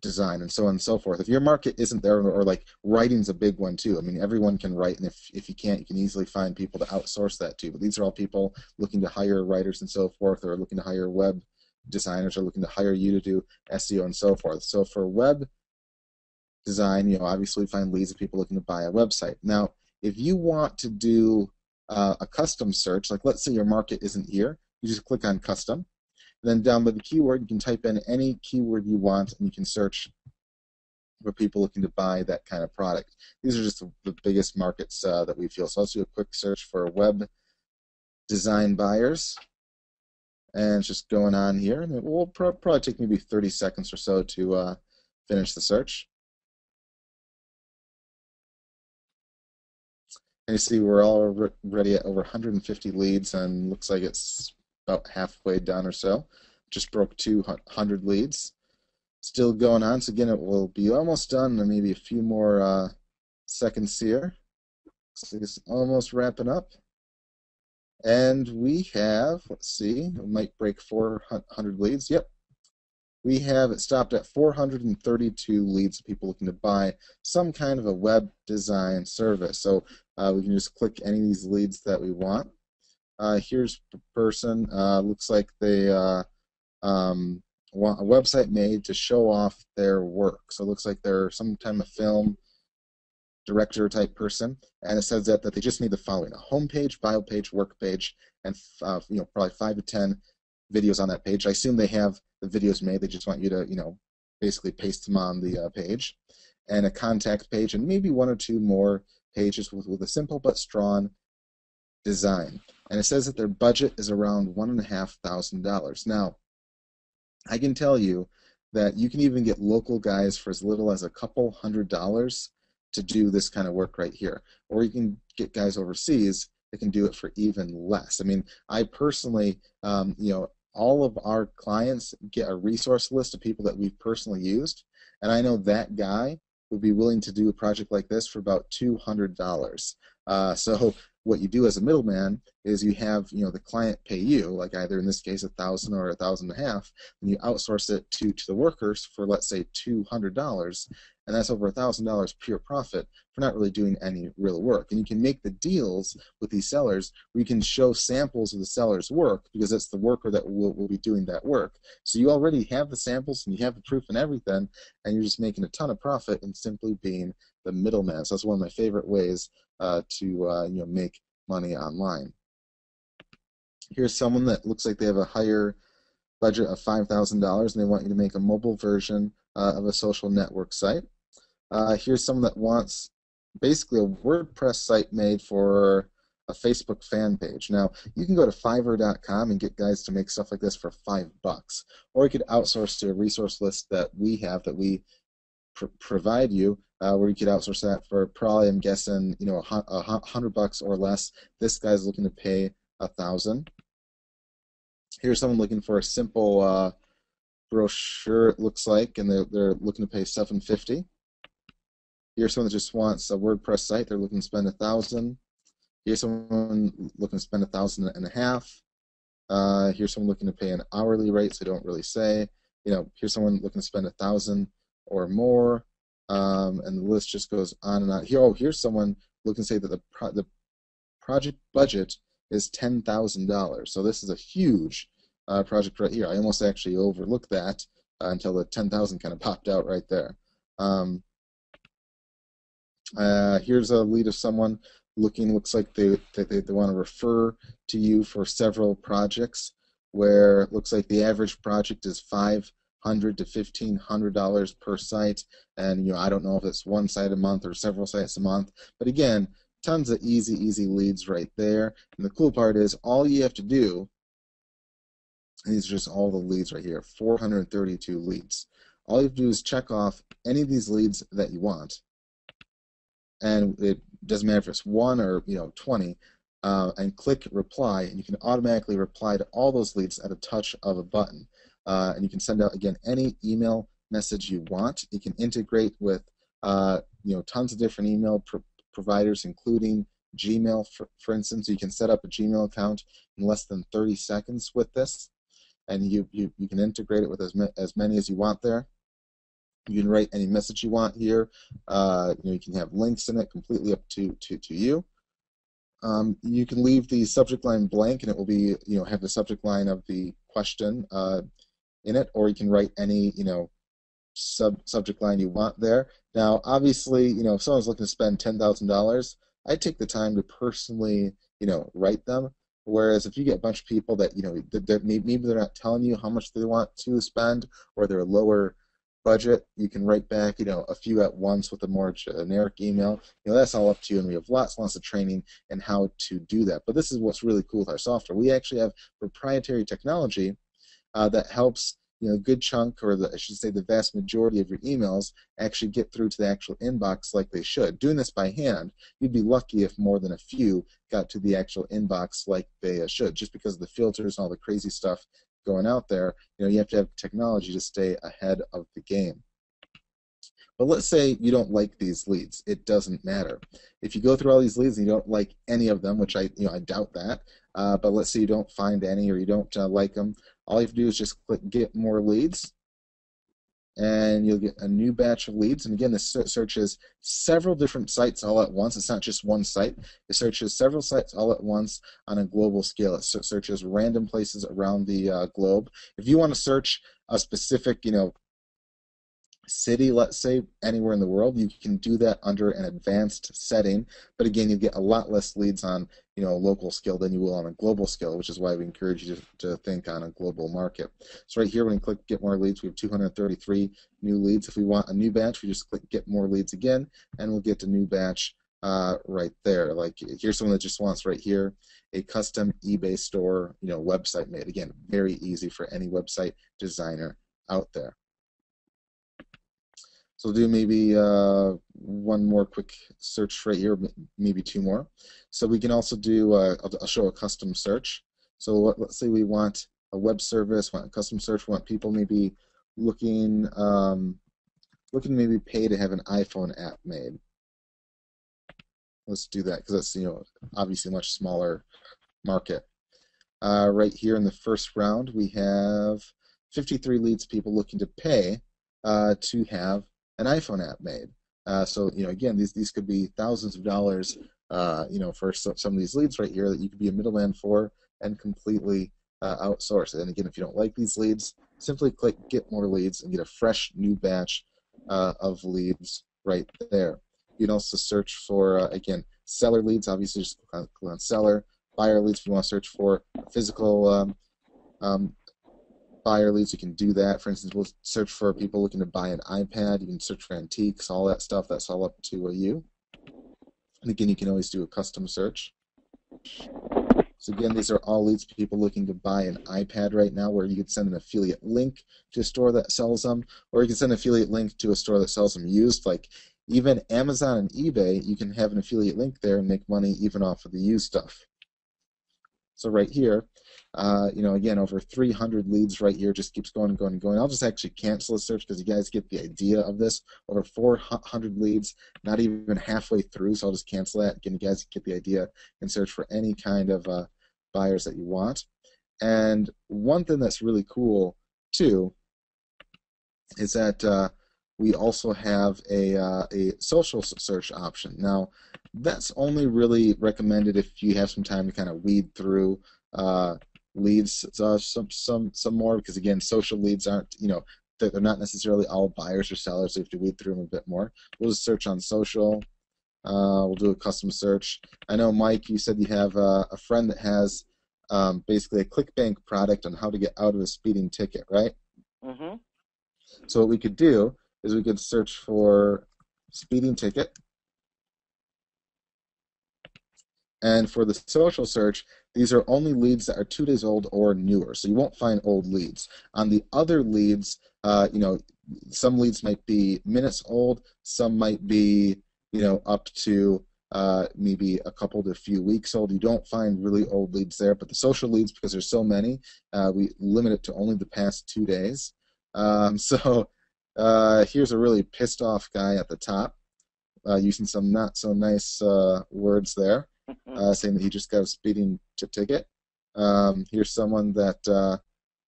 design and so on and so forth. If your market isn't there, or like writing's a big one too. I mean, everyone can write, and if you can't, you can easily find people to outsource that to. But these are all people looking to hire writers and so forth, or looking to hire web designers, or looking to hire you to do SEO and so forth. So for web design, obviously we find leads of people looking to buy a website. Now, if you want to do a custom search, like let's say your market isn't here, you just click on custom. And then down by the keyword, you can type in any keyword you want, and you can search for people looking to buy that kind of product. These are just the biggest markets that we feel. So let's do a quick search for web design buyers. And it's just going on here. And it will probably take maybe 30 seconds or so to finish the search. And you see we're already at over 150 leads, and looks like it's about halfway done or so. Just broke 200 leads. Still going on. So again, it will be almost done in maybe a few more seconds here. So it's almost wrapping up. And we have, let's see, it might break 400 leads. Yep. We have it stopped at 432 leads of people looking to buy some kind of a web design service. So we can just click any of these leads that we want. Here's the person. Looks like they want a website made to show off their work. So it looks like they're some kind of film director type person, and it says that they just need the following: a homepage, bio page, work page, and probably 5 to 10 videos on that page. I assume they have the videos made. They just want you to basically paste them on the page, and a contact page, and maybe 1 or 2 more pages with a simple but strong design. And it says that their budget is around $1,500. Now, I can tell you that you can even get local guys for as little as a couple $100s to do this kind of work right here. Or you can get guys overseas that can do it for even less. I mean, I personally, all of our clients get a resource list of people that we've personally used, and I know that guy would be willing to do a project like this for about $200. So what you do as a middleman is you have the client pay you, like either in this case $1,000 or $1,500, and you outsource it to the workers for, let's say, $200, and that's over $1,000 pure profit for not really doing any real work. And you can make the deals with these sellers where you can show samples of the seller's work, because it's the worker that will be doing that work. So you already have the samples and you have the proof and everything, and you're just making a ton of profit and simply being the middleman. So that's one of my favorite ways to make money online. Here's someone that looks like they have a higher budget of $5,000, and they want you to make a mobile version of a social network site. Here's someone that wants basically a WordPress site made for a Facebook fan page. Now, you can go to Fiverr.com and get guys to make stuff like this for $5, or you could outsource to a resource list that we have, that we provide you, where you could outsource that for probably, I'm guessing, $100 or less. This guy's looking to pay $1,000. Here's someone looking for a simple brochure, it looks like, and they're looking to pay $750. Here's someone that just wants a WordPress site. They're looking to spend $1,000. Here's someone looking to spend $1,500. Here's someone looking to pay an hourly rate, so don't really say. Here's someone looking to spend $1,000 or more, and the list just goes on and on. Here's someone looking to say that the project budget is $10,000. So this is a huge project right here. I almost actually overlooked that until the 10,000 kind of popped out right there. Here's a lead of someone looks like they want to refer to you for several projects, where it looks like the average project is $500 to $1,500 per site, and I don't know if it's one site a month or several sites a month, but again, tons of easy leads right there. And the cool part is all you have to do, and these are just all the leads right here, 432 leads. All you have to do is check off any of these leads that you want, and it doesn't matter if it's 1 or 20, and click reply, and you can automatically reply to all those leads at a touch of a button. And you can send out, again, any email message you want. You can integrate with tons of different email providers, including Gmail, for instance. You can set up a Gmail account in less than 30 seconds with this, and you can integrate it with as many as you want there. You can write any message you want here. You can have links in it, completely up to you. You can leave the subject line blank, and it will be have the subject line of the question in it, or you can write any subject line you want there. Now, obviously, if someone's looking to spend $10,000, I'd take the time to personally write them. Whereas if you get a bunch of people that maybe they're not telling you how much they want to spend, or they're lower budget, you can write back a few at once with a more generic email. That's all up to you, and we have lots of training in how to do that. But this is what's really cool with our software. We actually have proprietary technology that helps a good chunk, or I should say the vast majority of your emails actually get through to the actual inbox like they should. Doing this by hand, you'd be lucky if more than a few got to the actual inbox like they should, just because of the filters and all the crazy stuff going out there. You have to have technology to stay ahead of the game. But let's say you don't like these leads. It doesn't matter. If you go through all these leads and you don't like any of them, which I doubt that, but let's say you don't find any, or you don't like them, all you have to do is just click Get More Leads, and you'll get a new batch of leads. And again, this searches several different sites all at once. It's not just one site. It searches several sites all at once on a global scale. It searches random places around the globe. If you want to search a specific, city, let's say, anywhere in the world, you can do that under an advanced setting. But again, you get a lot less leads on, a local scale than you will on a global scale, which is why we encourage you to think on a global market. So right here, when you click Get More Leads, we have 233 new leads. If we want a new batch, we just click Get More Leads again, and we'll get a new batch right there. Like here's someone that just wants right here a custom eBay store, website made. Again, very easy for any website designer out there. So we'll do maybe one more quick search right here, maybe two more. So we can also do, I'll show a custom search. So let's say we want a web service, want a custom search, we want people maybe looking maybe pay to have an iPhone app made. Let's do that because that's obviously a much smaller market. Right here in the first round, we have 53 leads, people looking to pay to have an iPhone app made. So again, these could be thousands of dollars, for some of these leads right here that you could be a middleman for and completely outsource. And again, if you don't like these leads, simply click Get More Leads and get a fresh new batch of leads right there. You can also search for again seller leads. Obviously, just click on seller. Buyer leads. If you want to search for physical buyer leads, you can do that. For instance, we'll search for people looking to buy an iPad. You can search for antiques, all that stuff. That's all up to you. And again, you can always do a custom search. So again, these are all leads, people looking to buy an iPad right now, where you could send an affiliate link to a store that sells them, or you can send an affiliate link to a store that sells them used. Like even Amazon and eBay, you can have an affiliate link there and make money even off of the used stuff. So right here, again, over 300 leads right here, just keeps going and going and going. I'll just actually cancel the search because you guys get the idea of this. Over 400 leads, not even halfway through, so I'll just cancel that. Again, you guys get the idea and search for any kind of buyers that you want. And one thing that's really cool, too, is that we also have a social search option. Now, that's only really recommended if you have some time to kind of weed through leads some more, because again, social leads aren't, they're not necessarily all buyers or sellers, so you have to weed through them a bit more. We'll just search on social. We'll do a custom search. I know, Mike, you said you have a friend that has basically a ClickBank product on how to get out of a speeding ticket, right? Mm-hmm. So what we could do is we could search for speeding ticket. And for the social search, these are only leads that are 2 days old or newer, so you won't find old leads. On the other leads, some leads might be minutes old, some might be, up to maybe a couple to a few weeks old. You don't find really old leads there, but the social leads, because there's so many, we limit it to only the past 2 days. So here's a really pissed off guy at the top, using some not so nice words there. Saying that he just got a speeding ticket. Here's someone that,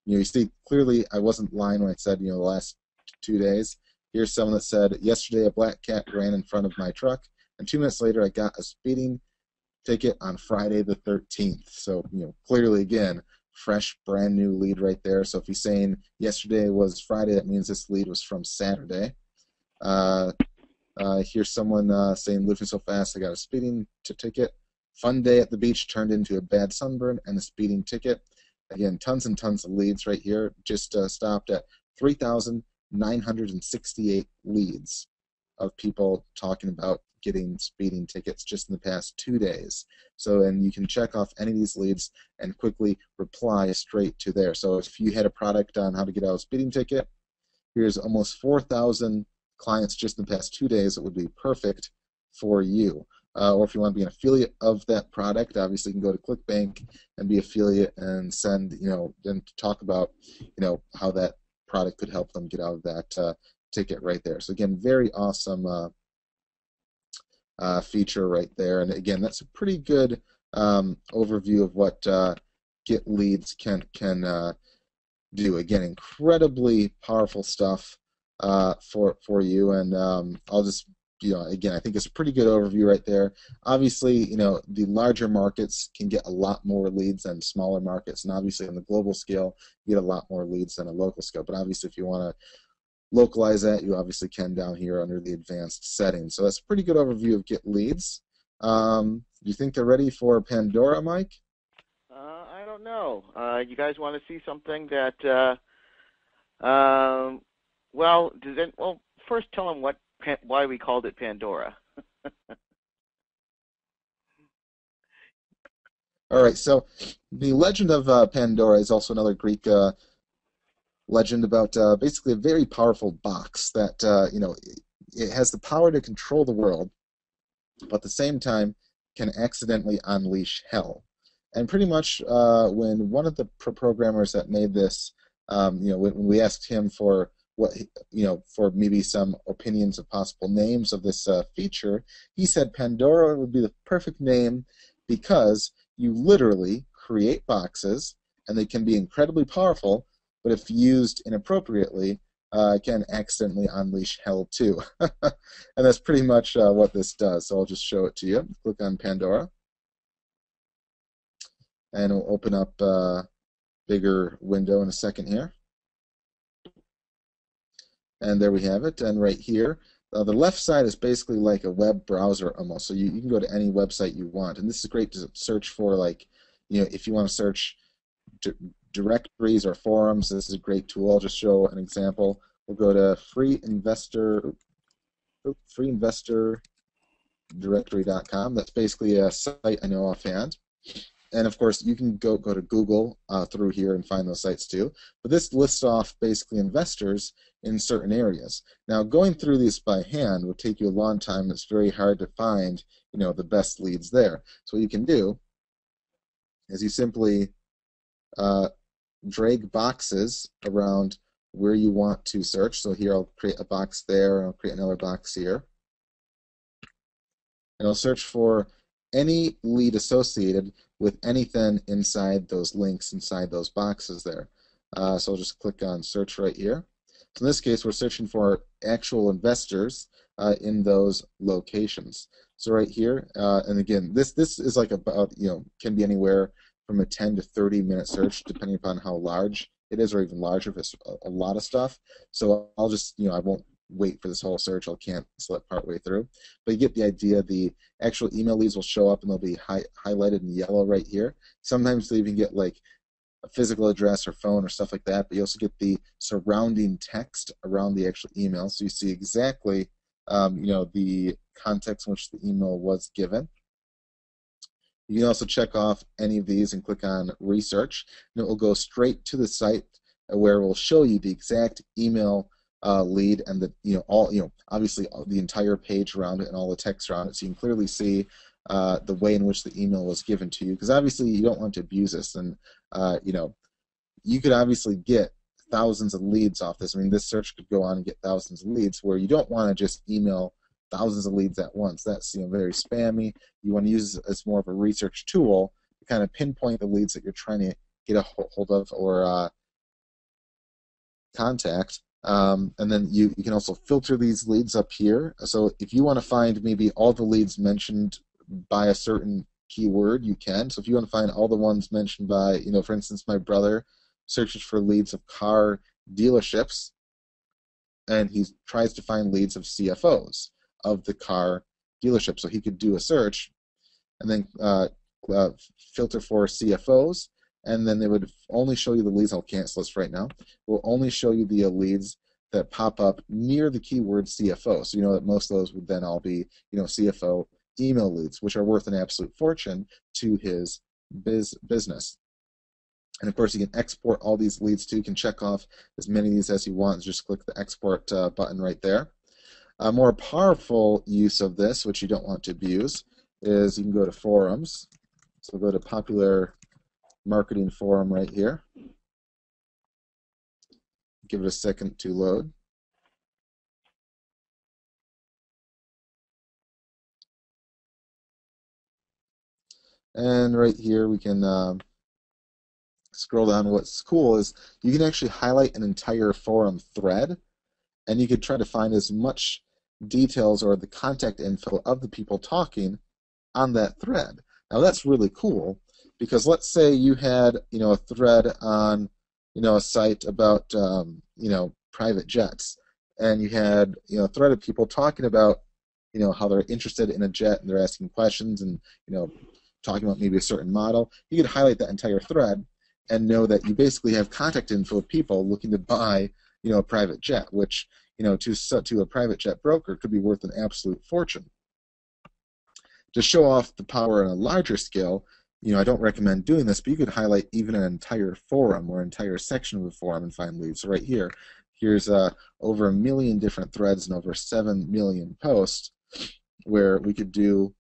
you see clearly I wasn't lying when I said, the last 2 days. Here's someone that said, yesterday a black cat ran in front of my truck, and 2 minutes later I got a speeding ticket on Friday the 13th. So, clearly, again, fresh, brand new lead right there. So if he's saying yesterday was Friday, that means this lead was from Saturday. Here's someone saying, living so fast I got a speeding ticket. Fun day at the beach turned into a bad sunburn and a speeding ticket. Again, tons and tons of leads right here. Just stopped at 3,968 leads of people talking about getting speeding tickets just in the past 2 days. So, and you can check off any of these leads and quickly reply straight to there. So if you had a product on how to get out of a speeding ticket, here's almost 4,000 clients just in the past 2 days that would be perfect for you. Or if you want to be an affiliate of that product, obviously you can go to ClickBank and be affiliate and send, then talk about, how that product could help them get out of that ticket right there. So again, very awesome feature right there. And again, that's a pretty good overview of what Get Leads can do. Again, incredibly powerful stuff for you. And I'll just again, I think it's a pretty good overview right there. Obviously, the larger markets can get a lot more leads than smaller markets, and obviously on the global scale, you get a lot more leads than a local scale. But obviously, if you want to localize that, you obviously can down here under the advanced settings. So that's a pretty good overview of get leads. Do you think they're ready for Pandora, Mike? I don't know. You guys want to see something that? Well, first tell them why we called it Pandora. All right. So the legend of Pandora is also another Greek legend about basically a very powerful box that it has the power to control the world, but at the same time can accidentally unleash hell. And pretty much when one of the programmers that made this, when we asked him for for maybe some opinions of possible names of this feature, he said Pandora would be the perfect name because you literally create boxes and they can be incredibly powerful, but if used inappropriately, can accidentally unleash hell too. And that's pretty much what this does. So I'll just show it to you. Click on Pandora. And we'll open up a bigger window in a second here. And there we have it. And right here, the left side is basically like a web browser almost. So you can go to any website you want. And this is great to search for, like, if you want to search directories or forums, this is a great tool. I'll just show an example. We'll go to freeinvestordirectory.com. That's basically a site I know offhand. And of course, you can go to Google through here and find those sites too. But this lists off basically investors in certain areas. Now, going through these by hand would take you a long time. It's very hard to find, the best leads there. So what you can do is you simply drag boxes around where you want to search. So here I'll create a box there, and I'll create another box here. And I'll search for any lead associated with anything inside those links, inside those boxes there. So I'll just click on search right here. So in this case, we're searching for actual investors in those locations. So right here, and again, this is like about, can be anywhere from a 10 to 30 minute search, depending upon how large it is, or even larger if it's a lot of stuff. So I'll just, I won't wait for this whole search. I'll cancel it partway through. But you get the idea. The actual email leads will show up and they'll be highlighted in yellow right here. Sometimes they even get like a physical address or phone or stuff like that, but you also get the surrounding text around the actual email, so you see exactly the context in which the email was given. You can also check off any of these and click on research, and it will go straight to the site where it will show you the exact email lead and obviously the entire page around it and all the text around it, so you can clearly see the way in which the email was given to you, because obviously you don't want to abuse this, and you could obviously get thousands of leads off this. I mean, this search could go on and get thousands of leads, where you don't want to just email thousands of leads at once. That's very spammy. You want to use it as more of a research tool to kind of pinpoint the leads that you're trying to get a hold of or contact. And then you can also filter these leads up here. So if you want to find maybe all the leads mentioned by a certain keyword, you can. So if you want to find all the ones mentioned by, for instance, my brother searches for leads of car dealerships, and he tries to find leads of CFOs of the car dealership. So he could do a search and then filter for CFOs, and then they would only show you the leads. I'll cancel this right now. It will only show you the leads that pop up near the keyword CFO. So you know that most of those would then all be, CFO email leads, which are worth an absolute fortune to his business. And of course, you can export all these leads too. You can check off as many of these as you want. Just click the export button right there. A more powerful use of this, which you don't want to abuse, is you can go to forums. So go to popular marketing forum right here. Give it a second to load. And right here we can scroll down. What's cool is you can actually highlight an entire forum thread, and you could try to find as much details or the contact info of the people talking on that thread. Now that's really cool because let's say you had a thread on a site about private jets, and you had a thread of people talking about how they're interested in a jet and they're asking questions and talking about maybe a certain model. You could highlight that entire thread and know that you basically have contact info of people looking to buy a private jet, which to a private jet broker could be worth an absolute fortune. To show off the power on a larger scale, I don't recommend doing this, but you could highlight even an entire forum or entire section of a forum and find leads. So right here, here's over 1 million different threads and over 7 million posts where we could do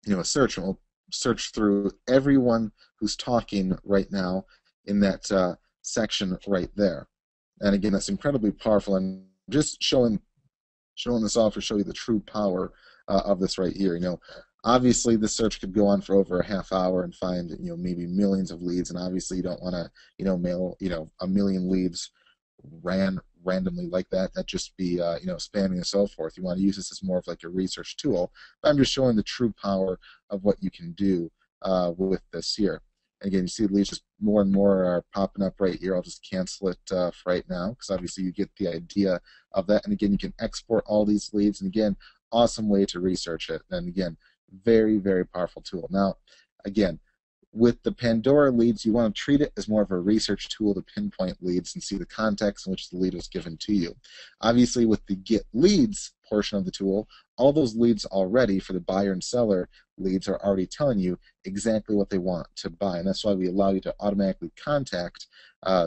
a search, and we'll search through everyone who's talking right now in that section right there. And again, that's incredibly powerful. And just showing this off to show you the true power of this right here. Obviously this search could go on for over a half hour and find maybe millions of leads, and obviously you don't want to mail 1 million leads randomly like that. That'd just be spamming and so forth. You want to use this as more of like a research tool. But I'm just showing the true power of what you can do with this here. And again, you see the leads just more and more are popping up right here. I'll just cancel it for right now because obviously you get the idea of that. And again, you can export all these leads. And again, awesome way to research it. And again, very, very powerful tool. Now, again, with the Pandora leads, you want to treat it as more of a research tool to pinpoint leads and see the context in which the lead was given to you. Obviously, with the Get Leads portion of the tool, all those leads already for the buyer and seller leads are already telling you exactly what they want to buy. And that's why we allow you to automatically contact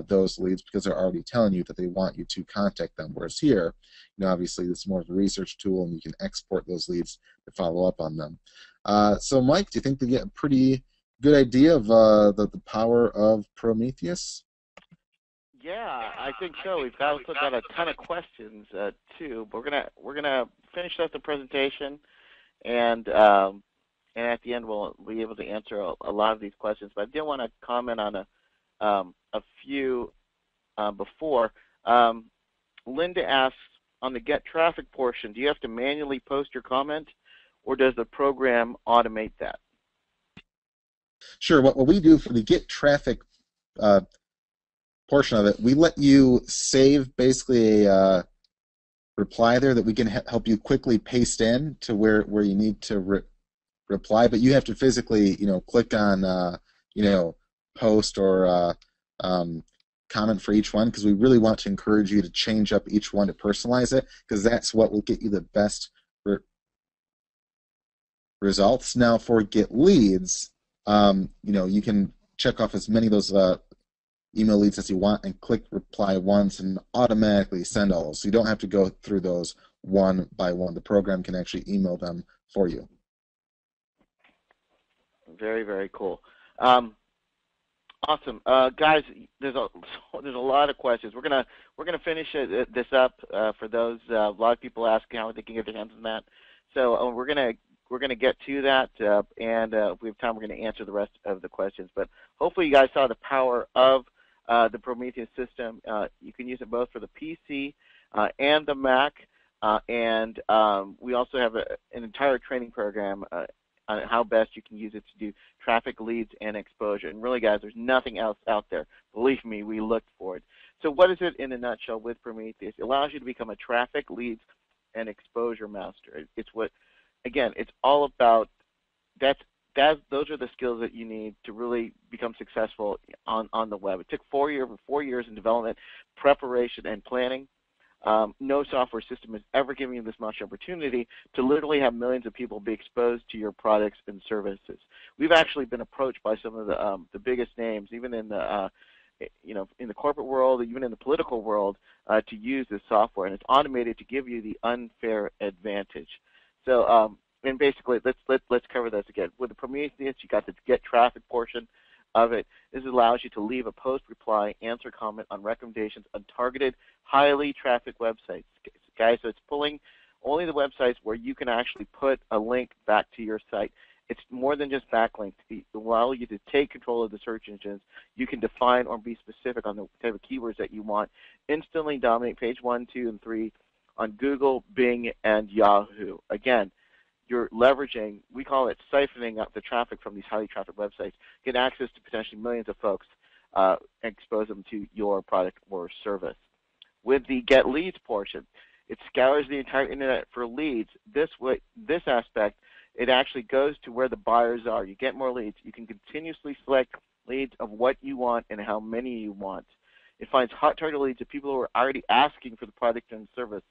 those leads, because they're already telling you that they want you to contact them. Whereas here, obviously, this is more of a research tool, and you can export those leads to follow up on them. So, Mike, do you think they get a pretty good idea of the power of Prometheus? Yeah, I think so. We've also got a ton of questions too. But we're gonna finish up the presentation, and at the end we'll be able to answer a lot of these questions. But I did want to comment on a few before. Linda asks, on the get traffic portion, do you have to manually post your comment, or does the program automate that? Sure. What we do for the get traffic portion of it, we let you save basically a reply there that we can help you quickly paste in to where you need to reply, but you have to physically click on post or comment for each one, because we really want to encourage you to change up each one to personalize it, because that's what will get you the best results. Now for get leads, you can check off as many of those email leads as you want and click reply once and automatically send all those. So you don't have to go through those one by one. The program can actually email them for you. Very, very cool. Awesome, guys. There's a lot of questions. We're gonna finish this up for those. A lot of people asking how they can get their hands on that. So we're gonna get to that, and if we have time, we're gonna answer the rest of the questions. But hopefully, you guys saw the power of the Prometheus system. You can use it both for the PC and the Mac, and we also have an entire training program on how best you can use it to do traffic, leads, and exposure. And really, guys, there's nothing else out there. Believe me, we looked for it. So what is it in a nutshell with Prometheus? It allows you to become a traffic, leads, and exposure master. It's what, again, it's all about those are the skills that you need to really become successful on the web. It took 4 years in development, preparation, and planning. No software system has ever given you this much opportunity to literally have millions of people be exposed to your products and services. We've actually been approached by some of the biggest names, even in the in the corporate world, even in the political world, to use this software, and it's automated to give you the unfair advantage. So, and basically, let's cover this again. With the Prometheus, you got the get traffic portion of it. This allows you to leave a post, reply, answer, comment on recommendations on targeted, highly trafficked websites. Guys, so it's pulling only the websites where you can actually put a link back to your site. It's more than just backlinks. It allows you to take control of the search engines. You can define or be specific on the type of keywords that you want. Instantly dominate page 1, 2, and 3 on Google, Bing, and Yahoo. Again, you're leveraging, we call it siphoning up the traffic from these highly trafficked websites, get access to potentially millions of folks, and expose them to your product or service. With the get leads portion, it scours the entire internet for leads. This aspect, it actually goes to where the buyers are. You get more leads. You can continuously select leads of what you want and how many you want. It finds hot target leads of people who are already asking for the product and service,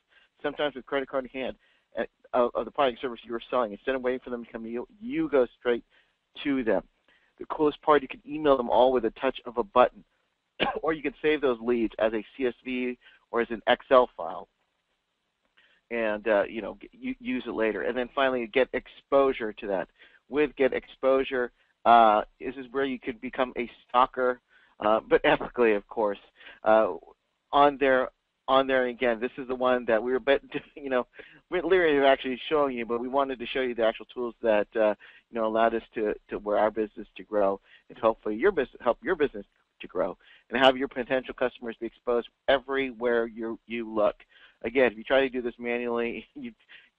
sometimes with credit card in hand, of the product and service you are selling. Instead of waiting for them to come to you, you go straight to them. The coolest part, you can email them all with a touch of a button, or you can save those leads as a CSV or as an Excel file, and use it later. And then finally, get exposure to that. With get exposure, this is where you could become a stalker, but ethically, of course. On there again, this is the one that we were, we're literally actually showing you, but we wanted to show you the actual tools that allowed us to where our business to grow, and hopefully help your business to grow, and have your potential customers be exposed everywhere you look. Again, if you try to do this manually,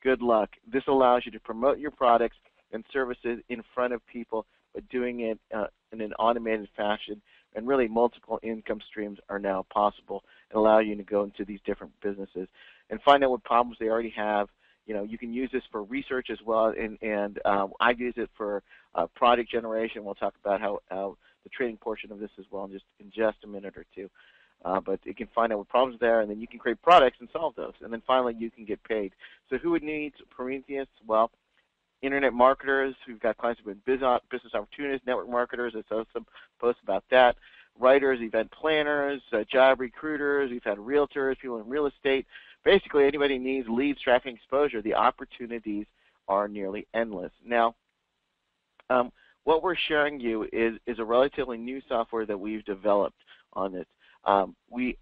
good luck. This allows you to promote your products and services in front of people, but doing it in an automated fashion. And really, multiple income streams are now possible and allow you to go into these different businesses and find out what problems they already have. You can use this for research as well, and I use it for product generation. We'll talk about how the trading portion of this as well in just a minute or two. But it can find out what problems are there, and then you can create products and solve those. And then finally, you can get paid. So who would need Prometheus? Well, internet marketers who've got clients who've been business opportunities, network marketers, I saw some posts about that, writers, event planners, job recruiters, we've had realtors, people in real estate. Basically, anybody needs leads, traffic, exposure. The opportunities are nearly endless. Now, what we're sharing you is a relatively new software that we've developed on this. We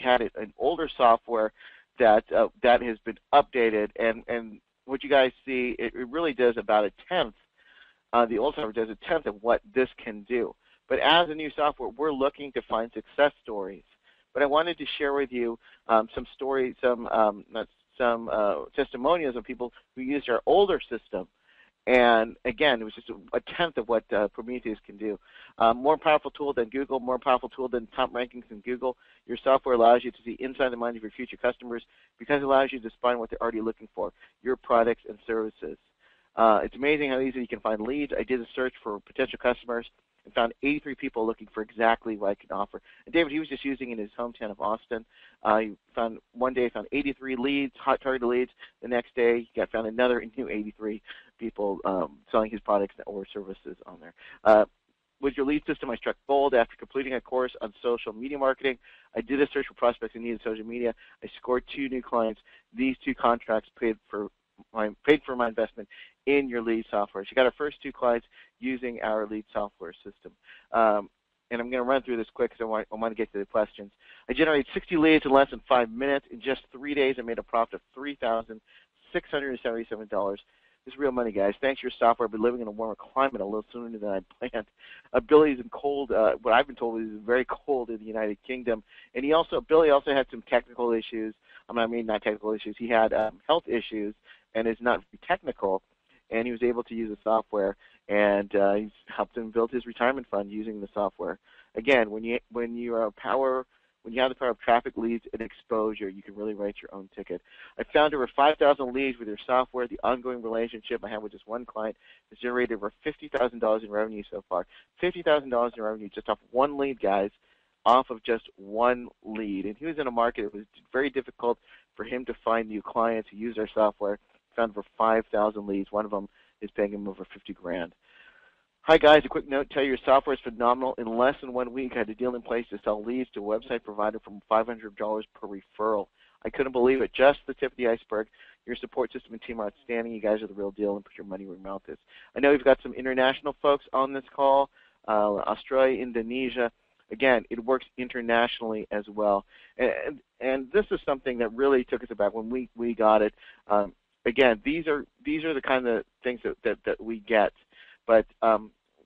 had an older software that has been updated, and what you guys see, it really does about a tenth. The old software does a tenth of what this can do. But as a new software, we're looking to find success stories. But I wanted to share with you some stories, some testimonials of people who used our older system. And again, it was just a tenth of what Prometheus can do. More powerful tool than Google, more powerful tool than top rankings in Google. Your software allows you to see inside the mind of your future customers because it allows you to find what they're already looking for, your products and services. It's amazing how easy you can find leads. I did a search for potential customers and found 83 people looking for exactly what I can offer. And David, he was just using it in his hometown of Austin. One day he found 83 leads, hot target leads. The next day he found another new 83 people selling his products or services on there. With your lead system, I struck gold after completing a course on social media marketing. I did a search for prospects who needed social media. I scored 2 new clients. These 2 contracts paid for my investment in your lead software. She got our first 2 clients using our lead software system. And I'm going to run through this quick because I want to get to the questions. I generated 60 leads in less than 5 minutes. In just 3 days, I made a profit of $3,677. This is real money, guys. Thanks to your software, I've been living in a warmer climate a little sooner than I planned. Billy's in cold, what I've been told is very cold in the United Kingdom. And Billy also had some technical issues. Not technical issues. He had health issues and is not technical. And he was able to use the software, and he's helped him build his retirement fund using the software. Again, when you have the power of traffic, leads, and exposure, you can really write your own ticket. I found over 5,000 leads with your software. The ongoing relationship I have with just one client has generated over $50,000 in revenue so far. $50,000 in revenue just off one lead, guys, off of just one lead. And he was in a market it was very difficult for him to find new clients who use our software. Found over 5,000 leads. One of them is paying him over $50,000. Hi guys, a quick note, tell you your software is phenomenal. In less than 1 week, I had a deal in place to sell leads to a website provider from $500 per referral. I couldn't believe it. Just the tip of the iceberg. Your support system and team are outstanding. You guys are the real deal, and put your money where your mouth is. I know we've got some international folks on this call, Australia, Indonesia. Again, it works internationally as well. And this is something that really took us aback when we got it. Again, these are the kind of things that we get. But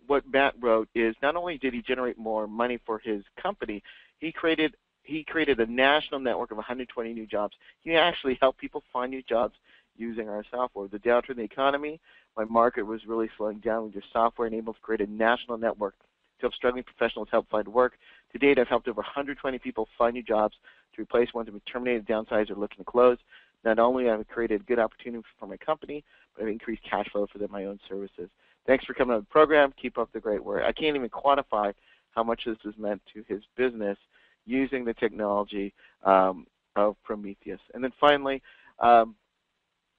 what Matt wrote is not only did he generate more money for his company, he he created a national network of 120 new jobs. He actually helped people find new jobs using our software. The downturn in the economy, my market was really slowing down with your software and able to create a national network to help struggling professionals help find work. To date, I've helped over 120 people find new jobs to replace ones that have been terminated, downsized, or looking to close. Not only have I created a good opportunity for my company, but I've increased cash flow for my own services. Thanks for coming on the program. Keep up the great work. I can't even quantify how much this has meant to his business using the technology of Prometheus. And then finally,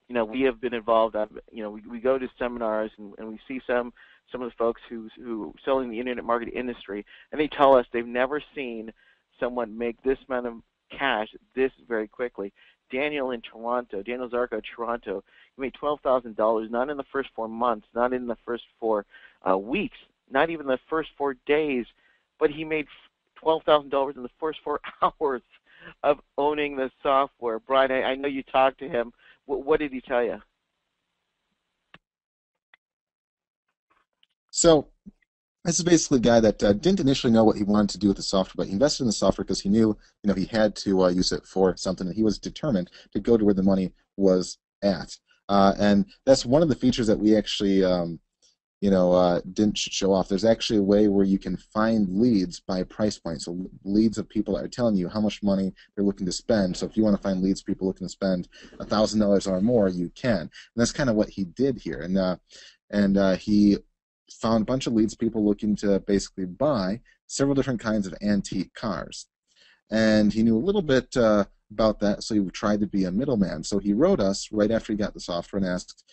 we have been involved. We go to seminars and we see some of the folks who selling the internet marketing industry, and they tell us they've never seen someone make this amount of cash this very quickly. Daniel Zarko in Toronto, he made $12,000 not in the first 4 months, not in the first 4 weeks, not even the first 4 days, but he made $12,000 in the first 4 hours of owning the software. Brian, I know you talked to him. What did he tell you? So this is basically a guy that didn't initially know what he wanted to do with the software, but he invested in the software because he knew, he had to use it for something, and he was determined to go to where the money was at. And that's one of the features that we actually, didn't show off. There's actually a way where you can find leads by price point. So leads of people that are telling you how much money they're looking to spend. So if you want to find leads of people looking to spend $1,000 or more, you can. And that's kind of what he did here. And he found a bunch of leads, people looking to basically buy several different kinds of antique cars. And he knew a little bit about that, so he tried to be a middleman. So he wrote us right after he got the software and asked,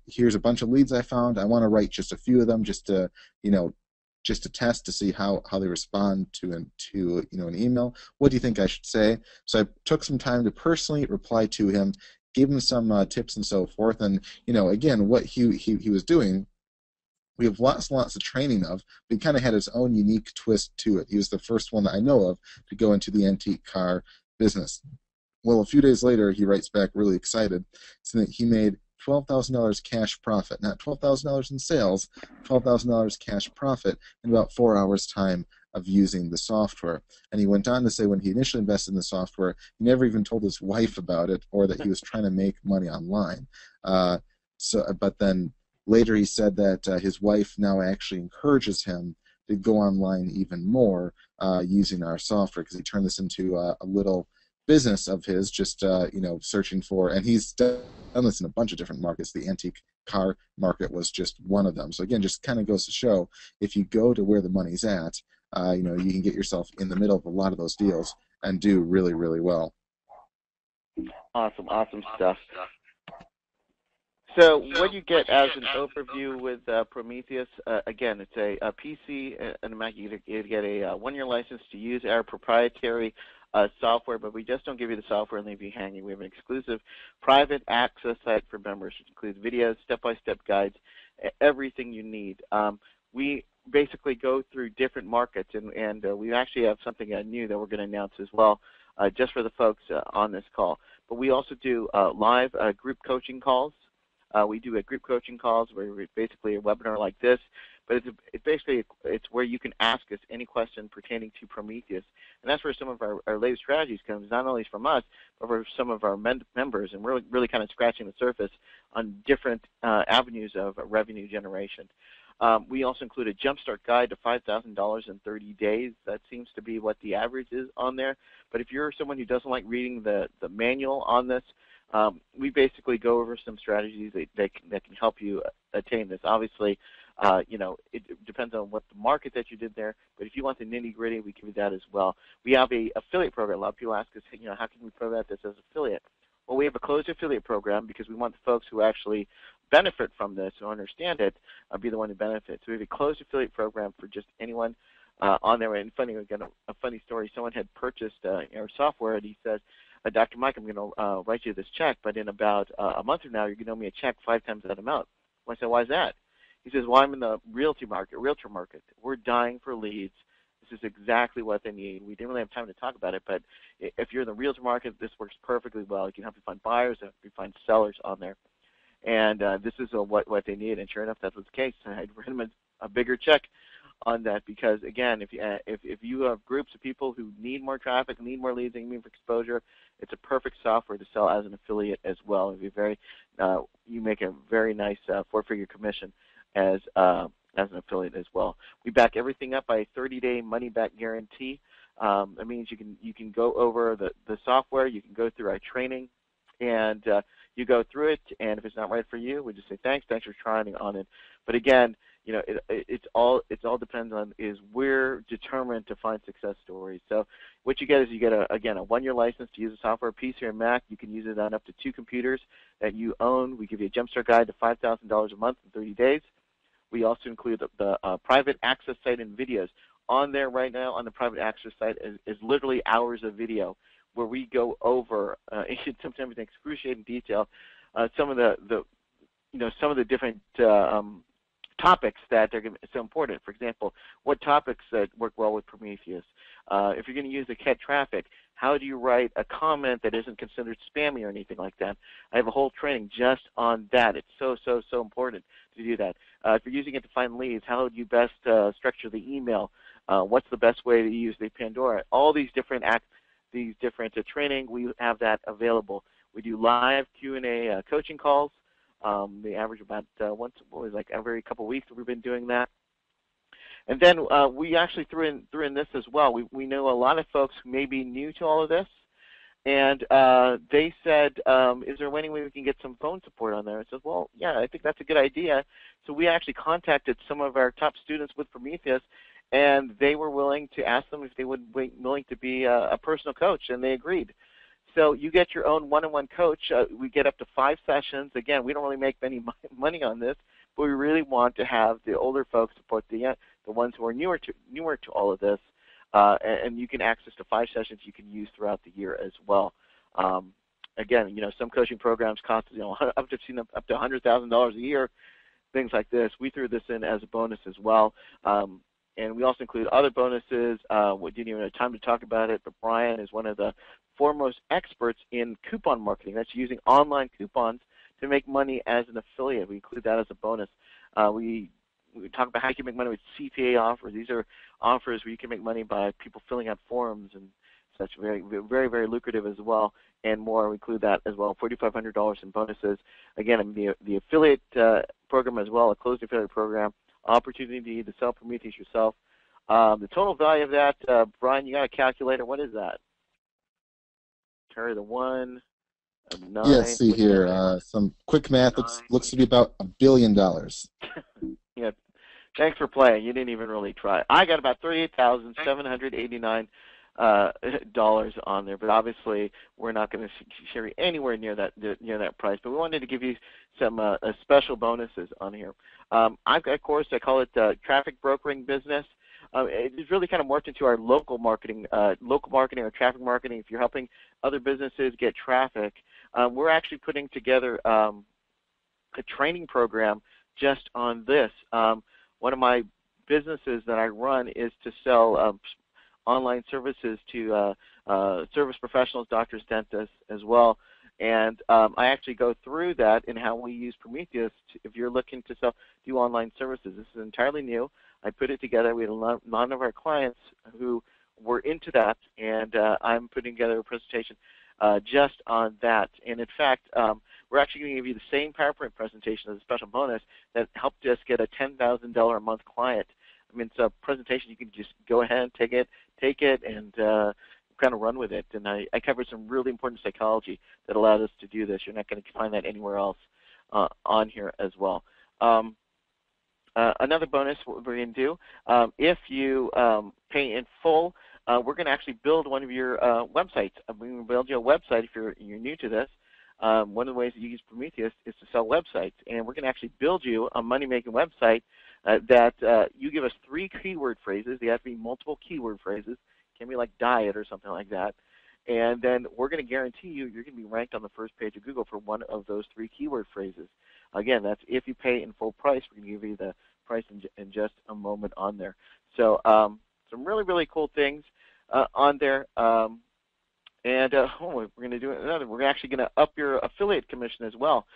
here's a bunch of leads I found. I want to write just a few of them just to test to see how they respond to an email. What do you think I should say? So I took some time to personally reply to him, gave him some tips and so forth. And, again, what he was doing, we have lots and lots of training of, but he kind of had his own unique twist to it. He was the first one that I know of to go into the antique car business. Well, a few days later, he writes back really excited, saying that he made $12,000 cash profit, not $12,000 in sales, $12,000 cash profit in about 4 hours' time of using the software. And he went on to say when he initially invested in the software, he never even told his wife about it or that he was trying to make money online. But then later he said that his wife now actually encourages him to go online even more using our software, because he turned this into a little business of his, just searching for, and he's done this in a bunch of different markets. The antique car market was just one of them. So again, just kind of goes to show, if you go to where the money's at, you can get yourself in the middle of a lot of those deals and do really, really well. Awesome stuff. So what you get as an overview with Prometheus, again, it's a PC and a Mac. You get a 1-year license to use our proprietary software, but we just don't give you the software and leave you hanging. We have an exclusive private access site for members, which includes videos, step-by-step guides, everything you need. We basically go through different markets, and we actually have something new that we're going to announce as well, just for the folks on this call. But we also do live group coaching calls. We do group coaching calls where we basically a webinar like this, but it's where you can ask us any question pertaining to Prometheus, and that's where some of our latest strategies comes, not only from us, but from some of our members, and we're really kind of scratching the surface on different avenues of revenue generation. We also include a jumpstart guide to $5,000 in 30 days. That seems to be what the average is on there. But if you're someone who doesn't like reading the manual on this, we basically go over some strategies that can help you attain this. Obviously, it depends on what the market that you did there. But if you want the nitty-gritty, we give you that as well. We have a affiliate program. A lot of people ask us, how can we promote this as affiliate? Well, we have a closed affiliate program because we want the folks who actually benefit from this or understand it be the one who benefits. So we have a closed affiliate program for just anyone on there. And funny, again, a funny story. Someone had purchased our software, and he said, Dr. Mike, I'm going to write you this check, but in about a month from now, you're going to owe me a check 5 times that amount. I said, why is that? He says, well, I'm in the realtor market. We're dying for leads. This is exactly what they need. We didn't really have time to talk about it, but if you're in the realtor market, this works perfectly well. You can help you find buyers, help you find sellers on there. And this is what they need. And sure enough, that was the case. I had written him a bigger check on that, because again, if you have groups of people who need more traffic, need more leads, and need more exposure, it's a perfect software to sell as an affiliate as well. It'd be very, you make a very nice 4-figure commission as an affiliate as well. We back everything up by a 30-day money-back guarantee. That means you can go over the software, you can go through our training, and you go through it, and if it's not right for you, we just say thanks for trying on it. But again, it's all depends on is we're determined to find success stories. So what you get is you get a 1-year license to use the software, PC or Mac. You can use it on up to 2 computers that you own. We give you a jumpstart guide to $5,000 a month in 30 days. We also include the private access site and videos. On there right now on the private access site is literally hours of video where we go over sometimes in excruciating detail some of the different topics that are so important. For example, what topics that work well with Prometheus? If you're going to use the cat traffic, how do you write a comment that isn't considered spammy or anything like that? I have a whole training just on that. It's so important to do that. If you're using it to find leads, how do you best structure the email? What's the best way to use the Pandora? All these different training, we have that available. We do live Q&A coaching calls. They average about every couple of weeks we've been doing that. And then we actually threw in this as well. We know a lot of folks who may be new to all of this, and they said, is there any way we can get some phone support on there? I said, well, yeah, I think that's a good idea. So we actually contacted some of our top students with Prometheus, and they were willing to ask them if they would be willing to be a personal coach, and they agreed. So you get your own one-on-one coach. We get up to 5 sessions. Again, we don't really make any money on this, but we really want to have the older folks support the ones who are newer to all of this, and you can access to 5 sessions you can use throughout the year as well. Again, some coaching programs cost up to $100,000 a year, things like this. We threw this in as a bonus as well. And we also include other bonuses. We didn't even have time to talk about it, but Brian is one of the foremost experts in coupon marketing. That's using online coupons to make money as an affiliate. We include that as a bonus. We talk about how you can make money with CPA offers. These are offers where you can make money by people filling out forms and such. Very, very, very lucrative as well, and more. We include that as well. $4,500 in bonuses. Again, the affiliate program as well, a closed affiliate program. Opportunity to sell Prometheus yourself. The total value of that, Brian, you got a calculator. What is that? Carry the 1 of 9. Yeah, see here. Some quick math. Looks to be about $1 billion. Yeah. Thanks for playing. You didn't even really try. I got about $38,789 on there, but obviously we're not going to share anywhere near that price. But we wanted to give you some special bonuses on here. I've got a course. I call it Traffic Brokering Business. It's really kind of morphed into our local marketing or traffic marketing. If you're helping other businesses get traffic, we're actually putting together a training program just on this. One of my businesses that I run is to sell online services to service professionals, doctors, dentists as well. And I actually go through that in how we use Prometheus if you're looking to do online services. This is entirely new. I put it together. We had a lot of our clients who were into that, and I'm putting together a presentation just on that. And in fact, we're actually going to give you the same PowerPoint presentation as a special bonus that helped us get a $10,000 a month client. I mean, it's a presentation you can just go ahead and take it, and kind of run with it. And I covered some really important psychology that allowed us to do this. You're not going to find that anywhere else on here as well. Another bonus what we're going to do, if you pay in full, we're going to actually build one of your websites. We're going to build you a website if you're new to this. One of the ways that you use Prometheus is to sell websites, and we're going to actually build you a money-making website that you give us 3 keyword phrases. They have to be multiple keyword phrases. It can be like diet or something like that. And then we're going to guarantee you're going to be ranked on the first page of Google for one of those 3 keyword phrases. Again, that's if you pay in full price. We're going to give you the price in just a moment on there. So some really, really cool things on there. We're going to do another. We're actually going to up your affiliate commission as well,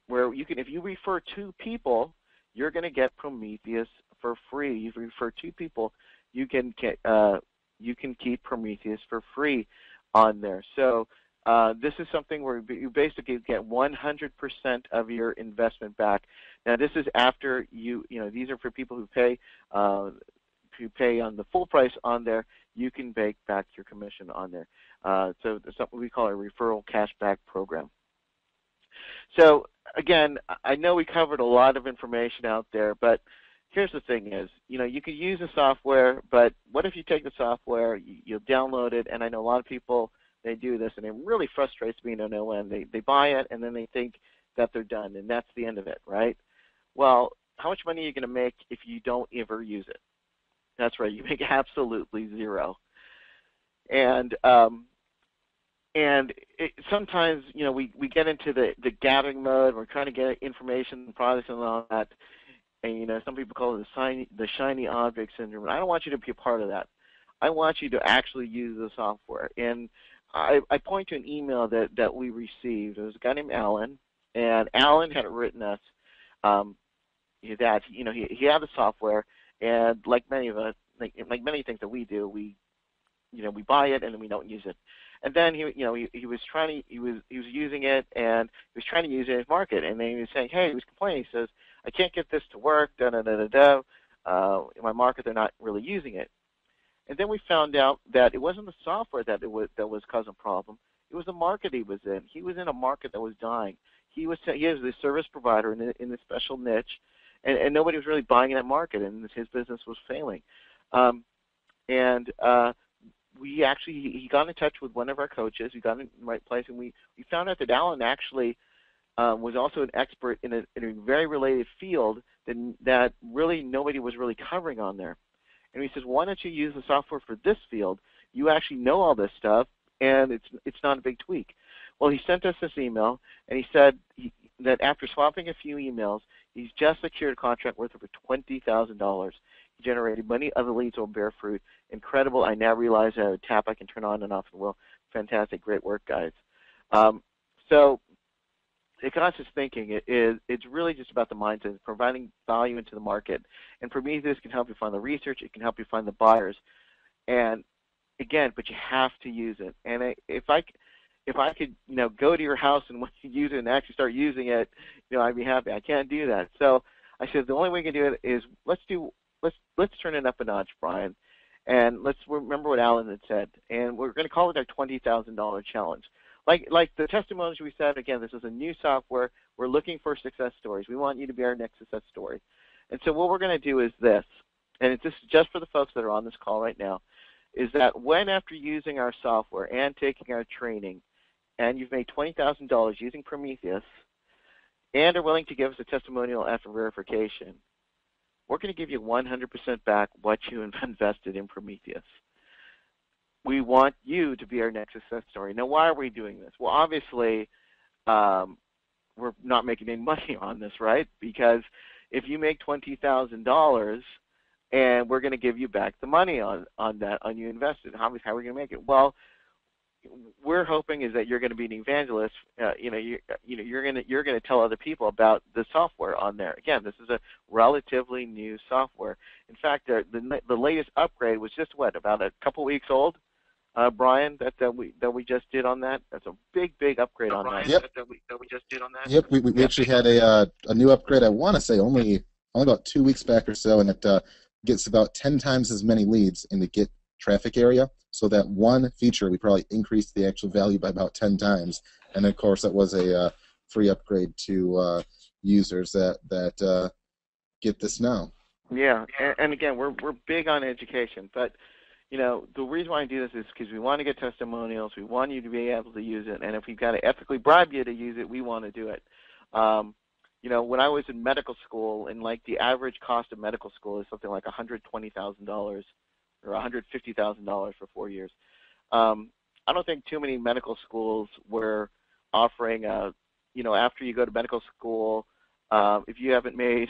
where you can, if you refer 2 people, you're going to get Prometheus for free. You refer 2 people, you can keep Prometheus for free on there. So this is something where you basically get 100% of your investment back. Now this is after these are for people who pay on the full price on there. You can make back your commission on there. So there's something we call a referral cashback program. So again, I know we covered a lot of information out there, but here's the thing is, you could use the software, but what if you take the software, you download it, and I know a lot of people, they do this, and it really frustrates me to no end. They buy it, and then they think that they're done, and that's the end of it, right? Well, how much money are you going to make if you don't ever use it? That's right, you make absolutely zero. And sometimes, we get into the gathering mode. We're trying to get information and products and all that. And, some people call it the shiny object syndrome. And I don't want you to be a part of that. I want you to actually use the software. And I point to an email that we received. It was a guy named Alan. And Alan had written us that, he had the software. And like many of us, like many things that we do, we buy it and then we don't use it. And then he was using it, and he was trying to use it in his market. And then he was saying, hey, he was complaining. He says, I can't get this to work. In my market, they're not really using it. And then we found out that it wasn't the software that was causing a problem. It was the market he was in. He was in a market that was dying. He was a service provider in a special niche, and nobody was really buying in that market, and his business was failing. He got in touch with one of our coaches. We got in the right place, and we found out that Alan actually was also an expert in a very related field that really nobody was really covering on there. And he says, why don't you use the software for this field? You actually know all this stuff, and it's not a big tweak. Well, he sent us this email, and he said that after swapping a few emails, he's just secured a contract worth over $20,000. He generated money, other leads will bear fruit. Incredible. I now realize I have a tap I can turn on and off the wheel. Fantastic. Great work, guys. So it got us thinking. It's really just about the mindset, providing value into the market. And Prometheus can help you find the research. It can help you find the buyers. And again, but you have to use it. And if I could, go to your house and when you use it and actually start using it, I'd be happy. I can't do that. So I said the only way we can do it is let's turn it up a notch, Brian, and let's remember what Alan had said. And we're going to call it our $20,000 challenge. Like the testimonials we said, again, this is a new software. We're looking for success stories. We want you to be our next success story. And so what we're going to do is this, and it's just for the folks that are on this call right now, is that when after using our software and taking our training, and you've made $20,000 using Prometheus, and are willing to give us a testimonial after verification, we're going to give you 100% back what you invested in Prometheus. We want you to be our next success story. Now, why are we doing this? Well, obviously, we're not making any money on this, right? Because if you make $20,000 and we're going to give you back the money on you invested, how are we going to make it? Well, we're hoping is that you're going to be an evangelist. You're going to tell other people about the software on there. Again, this is a relatively new software. In fact, the latest upgrade was just about a couple weeks old, Brian. That we just did on that. That's a big upgrade on that. Yep. That we just did on that. Yep. We actually had a new upgrade. I want to say only about 2 weeks back or so, and it gets about 10 times as many leads in the Get traffic area. So that one feature, we probably increased the actual value by about 10 times. And of course, that was a free upgrade to users that get this now. Yeah, and again, we're big on education, but the reason why I do this is because we want to get testimonials. We want you to be able to use it, and if we've got to ethically bribe you to use it, we want to do it. When I was in medical school, and like the average cost of medical school is something like $120,000 or $150,000 for 4 years. I don't think too many medical schools were offering, after you go to medical school, if you haven't made,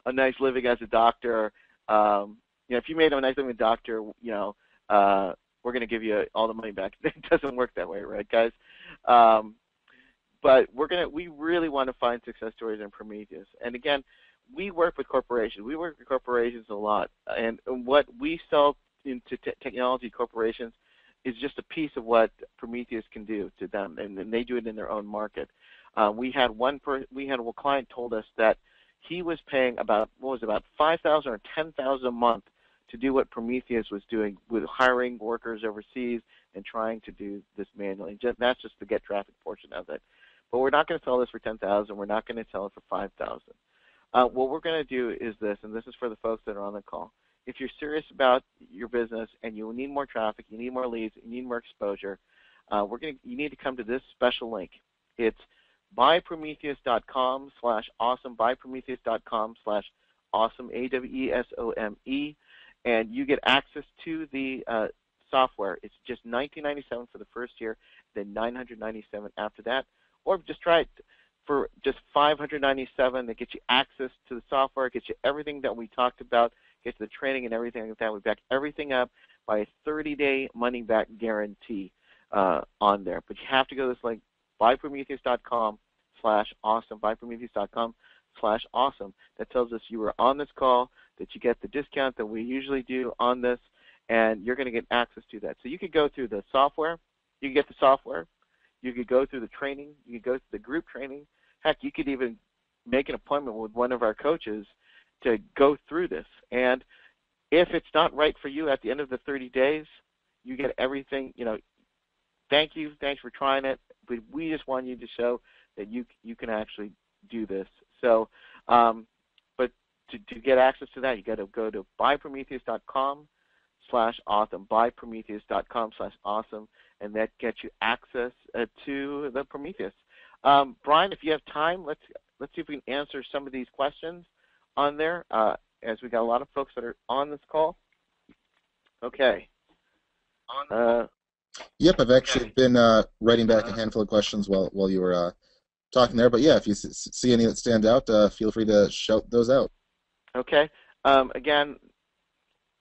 a nice living as a doctor, if you made a nice living as a doctor, we're going to give you all the money back. It doesn't work that way, right, guys? But we really want to find success stories in Prometheus. And again, we work with corporations. We work with corporations a lot, and what we sell into technology corporations is just a piece of what Prometheus can do to them, and then they do it in their own market. We had a client told us that he was paying about about $5,000 or $10,000 a month to do what Prometheus was doing with hiring workers overseas and trying to do this manually. That's just the get traffic portion of it. But we're not going to sell this for $10,000. We're not going to sell it for $5,000. What we're going to do is this, and this is for the folks that are on the call. If you're serious about your business and you need more traffic, you need more leads, you need more exposure, you need to come to this special link. It's buyprometheus.com/awesome, buyprometheus.com/awesome, AWESOME, and you get access to the software. It's just $19.97 for the first year, then $997 after that, or just try it for just $597. That gets you access to the software, gets you everything that we talked about, gets the training and everything like that. We back everything up by a 30-day money-back guarantee on there. But you have to go to this link, buyprometheus.com/awesome, buyprometheus.com/awesome. That tells us you were on this call, that you get the discount that we usually do on this, and you're going to get access to that. So you could go through the software. You could get the software. You could go through the training. You could go through the group training. Heck, you could even make an appointment with one of our coaches to go through this. And if it's not right for you at the end of the 30 days, you get everything. Thank you. Thanks for trying it. But we just want you to show that you can actually do this. So, but to get access to that, you got to go to buyprometheus.com/awesome, buyprometheus.com/awesome, and that gets you access to the Prometheus. Brian, if you have time, let's see if we can answer some of these questions on there, as we got a lot of folks that are on this call. Okay. Yep, I've actually been writing back a handful of questions while you were talking there. But yeah, if you see any that stand out, feel free to shout those out. Okay. Again,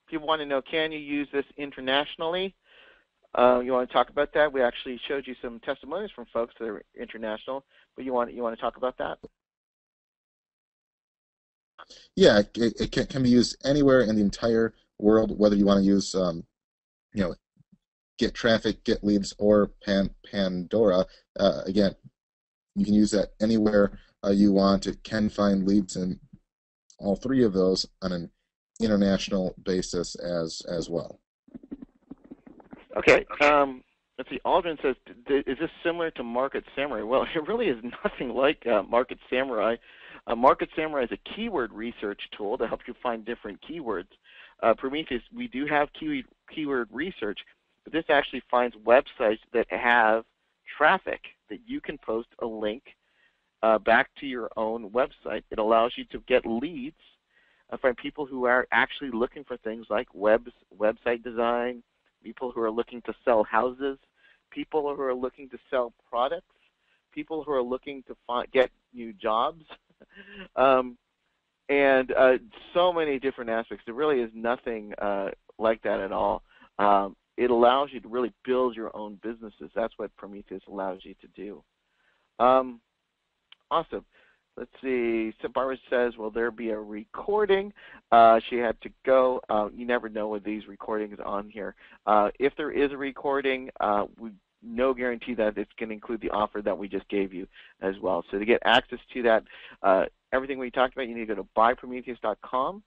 people want to know, can you use this internationally? You want to talk about that? We actually showed you some testimonials from folks that are international, but you want to talk about that? Yeah, it can be used anywhere in the entire world, whether you want to use get traffic, get leads, or Pandora. Again, you can use that anywhere you want. It can find leads in all three of those on an international basis as well. Okay. Let's see. Aldrin says, is this similar to Market Samurai? Well, it really is nothing like Market Samurai. Market Samurai is a keyword research tool to help you find different keywords. Prometheus, we do have keyword research, but this actually finds websites that have traffic that you can post a link back to your own website. It allows you to get leads from people who are actually looking for things like website design, people who are looking to sell houses, people who are looking to sell products, people who are looking to get new jobs, and so many different aspects. There really is nothing like that at all. It allows you to really build your own businesses. That's what Prometheus allows you to do. Awesome. Let's see. So Barbara says, will there be a recording? She had to go. You never know with these recordings on here. If there is a recording, no guarantee that it's going to include the offer that we just gave you as well. So to get access to that, everything we talked about, you need to go to buyprometheus.com/awesome.